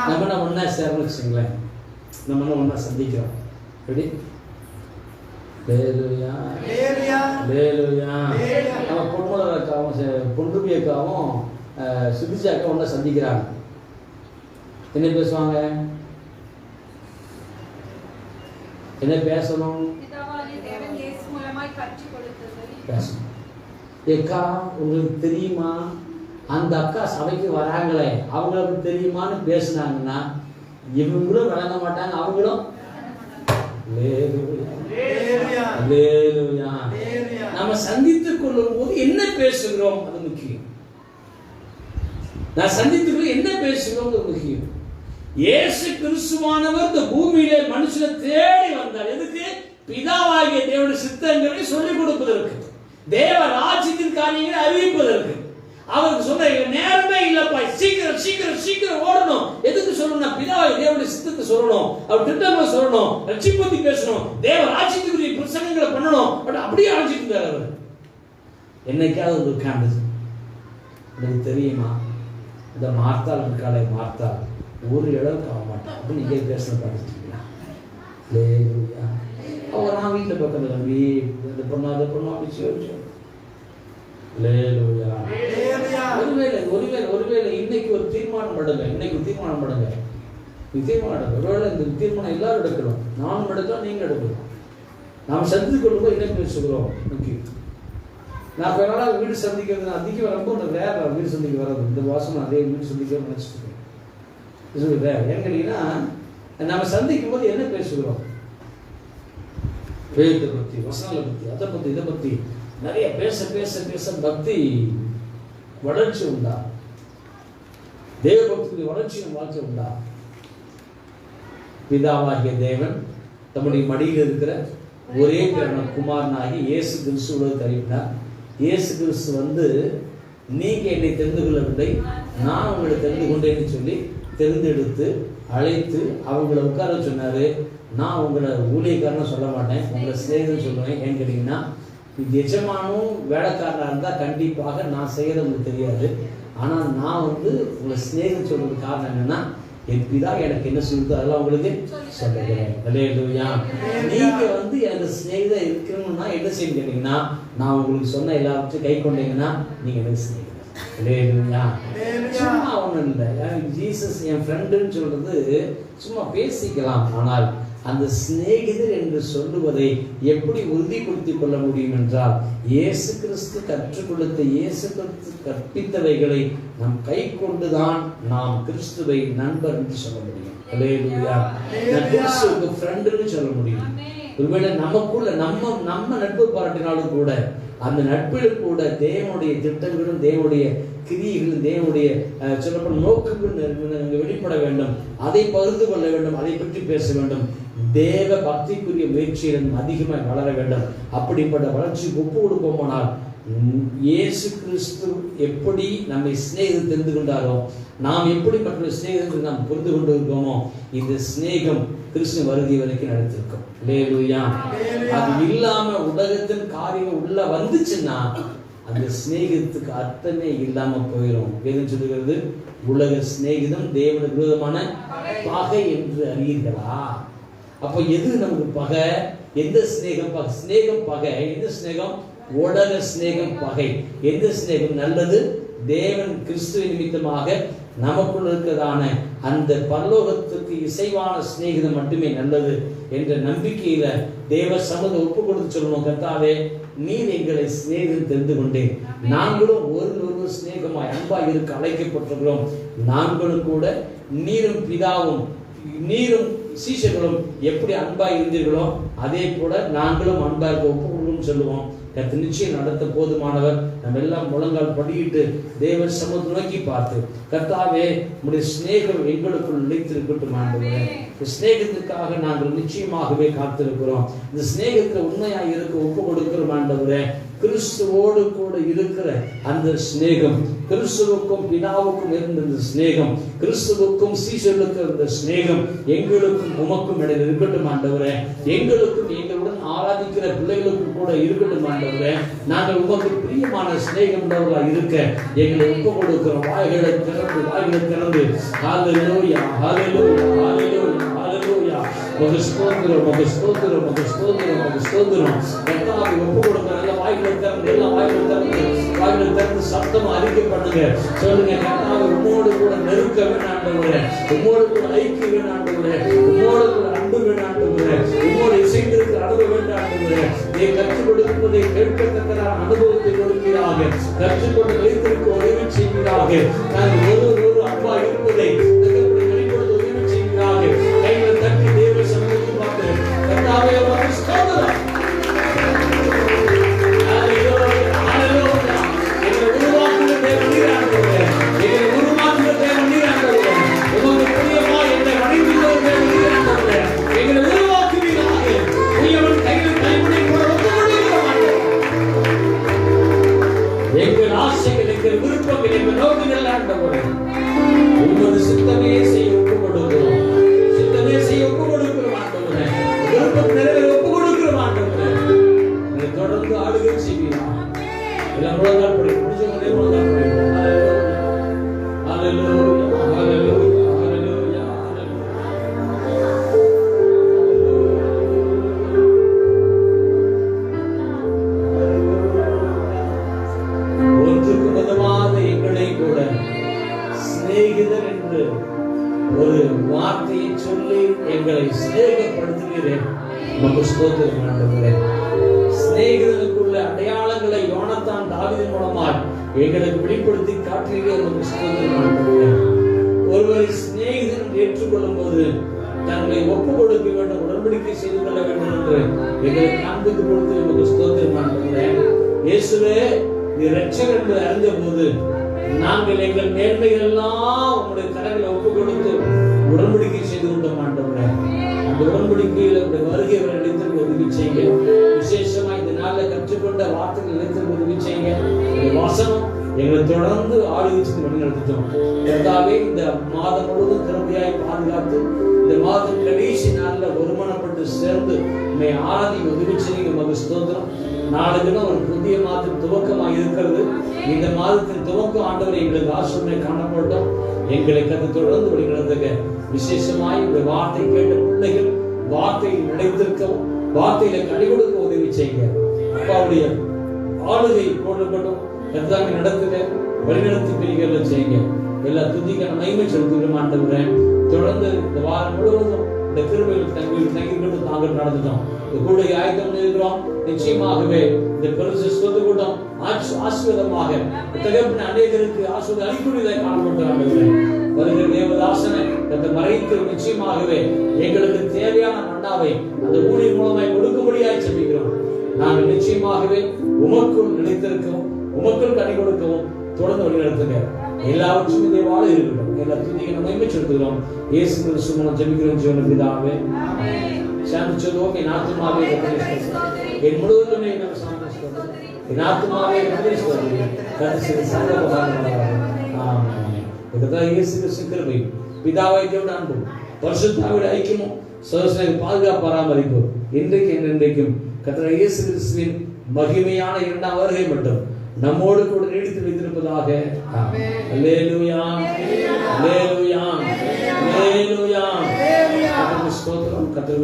நம்ம ஒன்னா சேரணும் வச்சுங்களேன், நம்ம ஒன்னா சந்திக்கிறோம். எப்படி? நம்ம பொன்முலக்காவும் பொன்றுபியக்காவும் சுதிச்சாக்காவும் ஒன்னா சந்திக்கிறாங்க. என்ன பேசுவாங்க? என்ன பேசணும்? பேசணும். ஏக்கா உங்களுக்கு தெரியுமா, அந்த அக்கா சபைக்கு வராங்களே அவங்களுக்கு தெரியுமான்னு பேசுனாங்கன்னா இவங்களும் விளங்க மாட்டாங்க, அவங்களும். நம்ம சந்தித்துக் கொள்ளும் போது என்ன பேசுகிறோம் அது முக்கியம். நான் சந்தித்துக் என்ன பேசுகிறோம் அது முக்கியம். இயேசு கிறிஸ்துவானவர் இந்த பூமியிலே மனுஷனை தேடி வந்தார். எதுக்கு? பிதாவாகிய தேவனுடைய சித்தங்களை சொல்லிக் கொடுப்பதற்கு, தேவ ராஜ்யத்தின் காரியங்களை அறிவிப்பதற்கு. அவருக்கு சொன்ன நேரமே இல்லப்பா, சீக்கிரம் சீக்கிரம் சீக்கிரம் ஓடணும். எதுக்கு சொல்லணும்? பிதாவாகிய தேவனுடைய சித்தத்தை சொல்லணும், அவர் திட்டங்களை சொல்லணும், ரட்சிப்பை பேசணும், தேவ ராஜ்யத்துக்குரிய பிரசங்கங்களை பண்ணணும். அப்படியே அழைச்சிட்டு இருந்தார் அவர். என்னைக்காவது ஒரு உட்கார்ந்து எனக்கு தெரியுமா, இந்த மார்த்தாள் இருக்காளே, மார்த்தாள் ஒரு இடம் ஆக மாட்டான் அப்படின்னு நீங்க பேசணும் பார்த்துட்டீங்களா? அவர் நான் வீட்டில் பக்கத்தில் நம்பி இந்த பொண்ணு அதை பொண்ணு அப்படி ஒருவேளை இன்னைக்கு ஒரு தீர்மானம் படுங்க, இன்னைக்கு ஒரு தீர்மானம் படுங்க, தீர்மானம். ஒருவேளை இந்த தீர்மானம் எல்லாரும் எடுக்கணும், நானும் எடுக்கலாம், நீங்க எடுக்கணும். நாம் சந்தித்துக் கொள்ளும்போது என்ன பேசுகிறோம் முக்கியம். நான் கொஞ்ச நாளாக வீடு சந்திக்கிறது, நான் அதிகம் ரொம்ப வேற வீடு சந்திக்க வர்றது, இந்த வாசம் அதே வீடு சந்திக்க நினைச்சிட்டு இருக்கேன். ஏன்னு கேட்டீங்கன்னா, நம்ம சந்திக்கும் போது என்ன பேசுகிறோம்? வேதத்தை பத்தி, வசனங்களை பத்தி, அதை பத்தி, இதை பத்தி நிறைய பேச பேச பேச பக்தி வளர்ச்சி உண்டா? தேவ பக்திக்கு வளர்ச்சியும் வாழ்க்கை உண்டா? பிதாவாகிய தேவன் தம்முடைய மடியில் இருக்கிற ஒரே பேரான குமாரனாகி இயேசு கிறிஸ்துவை தருவினார். இயேசு கிறிஸ்து வந்து நீங்க என்னை தெரிந்து கொள்ளவில்லை, நான் உங்களை தெரிந்து கொண்டேன்னு சொல்லி தெரிந்தெடுத்து அழைத்து அவங்கள உட்கார சொன்னாரு. நான் உங்களை ஊழியக்காரன்னு சொல்ல மாட்டேன், உங்களை சிநேகிதன்னு சொல்லுவேன். ஏன்னு கேட்டீங்கன்னா, எஜமானும் வேலைக்காரனாக இருந்தால் கண்டிப்பாக நான் செய்யறது உங்களுக்கு தெரியாது. ஆனால் நான் வந்து உங்களை சிநேகிதம் சொல்றதுக்கு காரணம் என்னன்னா, என் பிதா எனக்கு என்ன சொல்லுதோ அதெல்லாம் உங்களுக்கு சொல்லுகிறேன். நீங்க வந்து எனக்கு சிநேகிதம் இருக்கணும்னா என்ன செய்ய கேட்டீங்கன்னா, நான் உங்களுக்கு சொன்ன எல்லாத்தையும் கை கொண்டீங்கன்னா நீங்க எனக்கு சிநேகிதம். சும்மா ஒண்ணும் இல்லை, ஜீசஸ் என் ஃப்ரெண்டுன்னு சொல்றது சும்மா பேசிக்கலாம். ஆனால் அந்த சிநேகிதர் என்று சொல்லுவதை எப்படி உறுதிப்படுத்திக் கொள்ள முடியும் என்றால், இயேசு கிறிஸ்து கற்றுக் கொடுத்த, இயேசு கிறிஸ்து கற்பித்தவைகளை நம் கை கொண்டுதான் நாம் கிறிஸ்துவை நண்பர் என்று சொல்ல முடியும். கிறிஸ்துவுக்கு ஃப்ரெண்டுன்னு சொல்ல முடியும். ஒருவேளை நமக்குள்ள நம்ம நட்பு பாராட்டினாலும் கூட அந்த நட்பில் கூட தேவனுடைய திட்டங்களும் தேவனுடைய கிரியைகளும் தேவனுடைய சொல்லப்பட்ட நோக்கங்களும் வெளிப்பட வேண்டும். அதை பகிர்ந்து கொள்ள வேண்டும், அதை பற்றி பேச வேண்டும். தேவ பக்திக்குரிய முயற்சியில் அதிகமாக வளர வேண்டும். அப்படிப்பட்ட வளர்ச்சிக்கு ஒப்பு கொடுப்போமானால் இயேசு கிறிஸ்து எப்படி நம்மை சிநேகிதம் தெரிந்து கொண்டாரோ, நாம் எப்படி மற்ற சிநேகிதத்தை நாம் புரிந்து கொண்டு இருக்கோமோ, இந்த சிநேகம் கிறிஸ்து வருகை வரைக்கும் நடத்திருக்கும். அது இல்லாம உலகத்தின் காரியம் உள்ள வந்துச்சுன்னா அந்த சிநேகிதத்துக்கு அர்த்தமே இல்லாம போயிடும். வேதம் சொல்லுகிறது, உலக சிநேகிதம் தேவனுக்கு விரோதமான பகை என்று அறியீர்களா? அப்போ எது நமக்கு பகை? எந்த சிநேகம் பகை? சிநேகம் பகை. எந்த சிநேகம்? உலக சிநேகம் பகை. எந்த சிநேகம் நல்லது? தேவன் கிறிஸ்துவ நிமித்தமாக நமக்குள் இருக்கிறதான அந்த பரலோகத்துக்கு இசைவான சிநேகிதம் மட்டுமே நல்லது என்ற நம்பிக்கையில தேவ சமூக ஒப்பு கொடுத்து சொல்லணும், கர்த்தாவே நீர் எங்களை சிநேகிதம் தெரிந்து கொண்டேன், நாங்களும் ஒரு சிநேகமாய் அன்பாய் இருக்க அழைக்கப்பட்டிருக்கிறோம். நாங்களும் கூட நீரும் பிதாவும் நீரும் சீஷர்களும் எப்படி அன்பாய் இருந்தீர்களோ அதே போல நாங்களும் அன்பாக ஒப்பு ஜெபம் சொல்லுவோம். கர்த்தர் நிச்சயம் நடத்த போதுமானவர். நம்ம எல்லாம் முழங்கால் படியிட்டு தேவ சமூகத்தை நோக்கி பார்த்து, கர்த்தாவே உம்முடைய சிநேகம் எங்களுக்குள் நிலைத்திருக்கட்டும் ஆண்டவரே. இந்த சிநேகத்துக்காக நாங்கள் நிச்சயமாகவே காத்திருக்கிறோம். இந்த சிநேகத்தில் உண்மையாக இருக்க ஒப்பு கொடுக்கிறோம் ஆண்டவரே. கிறிஸ்துவோடு கூட இருக்கிற அந்த சிநேகம், கிறிஸ்துவுக்கும் பிதாவுக்கும் இருந்த இந்த சிநேகம், கிறிஸ்துவுக்கும் சீஷர்களுக்கும் இருந்த சிநேகம் எங்களுக்கும் உமக்கும் இடையில் இருக்கட்டும் ஆண்டவரே. எங்களுக்கும் எங்களுடன் ஆராதிக்கிற பிள்ளைகளுக்கும் கூட இருக்கட்டும் ஆண்டவரே. நாங்கள் உமக்கு பிரியமான சிநேகம் உள்ளவர்களாக இருக்க எங்களை ஒப்பு கொடுக்கிறோம். வாய்களை திறந்து ஹல்லேலூயா ஹல்லேலூயா ஹல்லேலூயா ஹல்லேலூயா. உமக்கு ஸ்தோத்திரம் உமக்கு ஸ்தோத்திரம் உமக்கு ஸ்தோத்திரம் உமக்கு ஸ்தோத்திரம். கர்த்தாவே ஒப்பு கொடுக்கிற எல்லா வாய்களை திறந்து சத்தமா அறிக்கை பண்ணுங்க. சொல்லுங்க, கர்த்தாவே உம்மோடு கூட நெருக்க வேண்டாண்டவரே, உம்மோடு கூட ஐக்கிய வேண்டாண்டவரே, உம்மோடு கூட அன்பு வேண்டாண்டவரே, உம்மோடு இசைந்திருக்கிற அனுபவ வேண்டாண்டவரே. நீ கற்றுக் கொடுப்பதை கேட்கத்தக்க அனுபவத்தை கொடுக்கிறாக, கற்றுக்கொண்டு வைத்திருக்க உதவி செய்கிறாக. நாங்கள் ஒரு அப்பா இருப்பதை வெளிப்படுத்த உதவி செய்கிறாக. கைகளை தட்டி தேவ சமூகத்தை பார்த்து, கர்த்தாவே உமக்கு ஸ்தோத்திரம். உமது சித்தமே செய்ய ஒப்பு கொடுக்கிறோம். சித்தமே செய்ய ஒப்பு கொடுக்கிறோம் ஆண்டவரே. விருப்பம் நிறைவேற ஒப்பு கொடுக்கிறோம் ஆண்டவரே. நீ தொடர்ந்து ஆளுகை செய்வீரா? எல்லாம் முழங்கால் படி முடிஞ்சவங்களே முழங்கால் படி. ஹல்லேலூயா ஹல்லேலூயா ஹல்லேலூயா ஹல்லேலூயா. ஒன்றுக்கு மதமாக எங்களை கூட சிநேகிதர் என்று ஒரு வார்த்தையை சொல்லி எங்களை சிநேகப்படுத்துகிறேன். உமக்கு ஸ்தோத்திரம் ஆண்டவரே. சிநேகிதனுக்குள்ள அடையாளங்களை யோனத்தான் தாவீது மூலமாய் எங்களுக்கு வெளிப்படுத்தி காட்டுகிறீர்கள். உமக்கு ஸ்தோத்திரம் ஆண்டவரே. ஒருவரை சிநேகிதன் ஏற்றுக்கொள்ளும் போது தங்களை ஒப்பு கொடுக்க வேண்டும், உடன்படிக்கை செய்து கொள்ள வேண்டும் என்று எங்களை காண்பித்து கொடுத்து உமக்கு ஸ்தோத்திரம் ஆண்டவரே. இயேசுவே, நீ இரட்சகர் என்று அறிந்த போது நாங்கள் எங்கள் மேன்மைகள் எல்லாம் உங்களுடைய கரங்களை ஒப்பு கொடுத்து உடன்படிக்கை செய்து கொண்டோம் ஆண்டவரே. அந்த உடன்படிக்கையில் உங்களுடைய வருகை நிலைத்திற்கு உதவி செய்யுங்க. விசேஷமா இந்த நாளில் கற்றுக்கொண்ட வார்த்தைகள் நிலைத்திற்கு உதவி செய்யுங்க. வசனம் எங்களை தொடர்ந்து ஆளுகை வழி நடத்திட்டோம். கர்த்தாவே, இந்த மாதம் முழுவதும் திறமையாய் பாதுகாத்து இந்த மாதம் கடைசி நாளில் ஒருமனப்பட்டு சேர்ந்து உண்மை ஆராதிக்க உதவி செய்யுங்க. உமக்கு ஸ்தோத்திரம். நாளுக்குன்னு ஒரு புதிய மாதம் துவக்கமாக இருக்கிறது. இந்த மாதத்தின் துவக்கம் ஆண்டவரை எங்களுக்கு ஆசீர்வாதமாய் காணப்பட்டோம். எங்களை கத்து தொடர்ந்து வழி நடத்துக. விசேஷமாய் இந்த வார்த்தை கேட்ட பிள்ளைகள் வார்த்தையில் நிலைத்திருக்கவும் வார்த்தையில கனி கொடுக்க உதவி செய்யுங்க. அப்பாவுடைய ஆளுகை போடப்படும் கர்த்தாவே நடத்துக, வழிநடத்தி பிரிகளை செய்யுங்க. எல்லா துதிக்கான மகிமை செலுத்துகிறோம் ஆண்டவரே. தொடர்ந்து இந்த வாரம் முழுவதும் இந்த கிருபையில் தங்கி கொண்டு நாங்கள் நடந்துட்டோம். இந்த கூடை ஆயத்தம் இருக்கிறோம். நிச்சயமாகவே இந்த பெருசு சொத்து கூட்டம் ஆசீர்வாதமாக தகப்பன அநேகருக்கு ஆசீர்வாதம் அளிக்கூடியதை காணப்பட்டு வருகிற தேவதாசனை மறைத்து நிச்சயமாகவே எங்களுக்கு தேவையான மன்னாவை அந்த ஊழியர் மூலமாய் கொடுக்கும்படியாய் செபிக்கிறோம். நாங்கள் நிச்சயமாகவே உமக்குள் நிலைத்திருக்கவும் உமக்குள் கனி கொடுக்கவும் தொடர்ந்து வழிநடத்துங்க. எல்லாவற்றும் இதை வாழ இருக்கட்டும். எல்லா துதியை நம்ம செலுத்துகிறோம். இயேசு கிறிஸ்து மூலம் ஜெபிக்கிறோம் ஜீவன பிதாவே. சாந்தி சொல்லுவோம். என் ஆத்துமாவே என் முழுவதுமே என் ஆத்துமாவே இயேசு கிறிஸ்து கிருபை, பிதாவை தேவனுடைய அன்பும் பரிசுத்தாவின் ஐக்கியமும் சகோதரனை பாதுகாப்பு பராமரிப்பு இன்றைக்கு என்றென்றைக்கும் கர்த்தர் இயேசு கிறிஸ்துவின் மகிமையான இரண்டாம் வருகை மட்டும் நம்மோடு கூட நீடித்து வைத்திருப்பதாக. அல்லேலூயா அல்லேலூயா அல்லேலூயா. ஸ்தோத்திரம். கர்த்தர்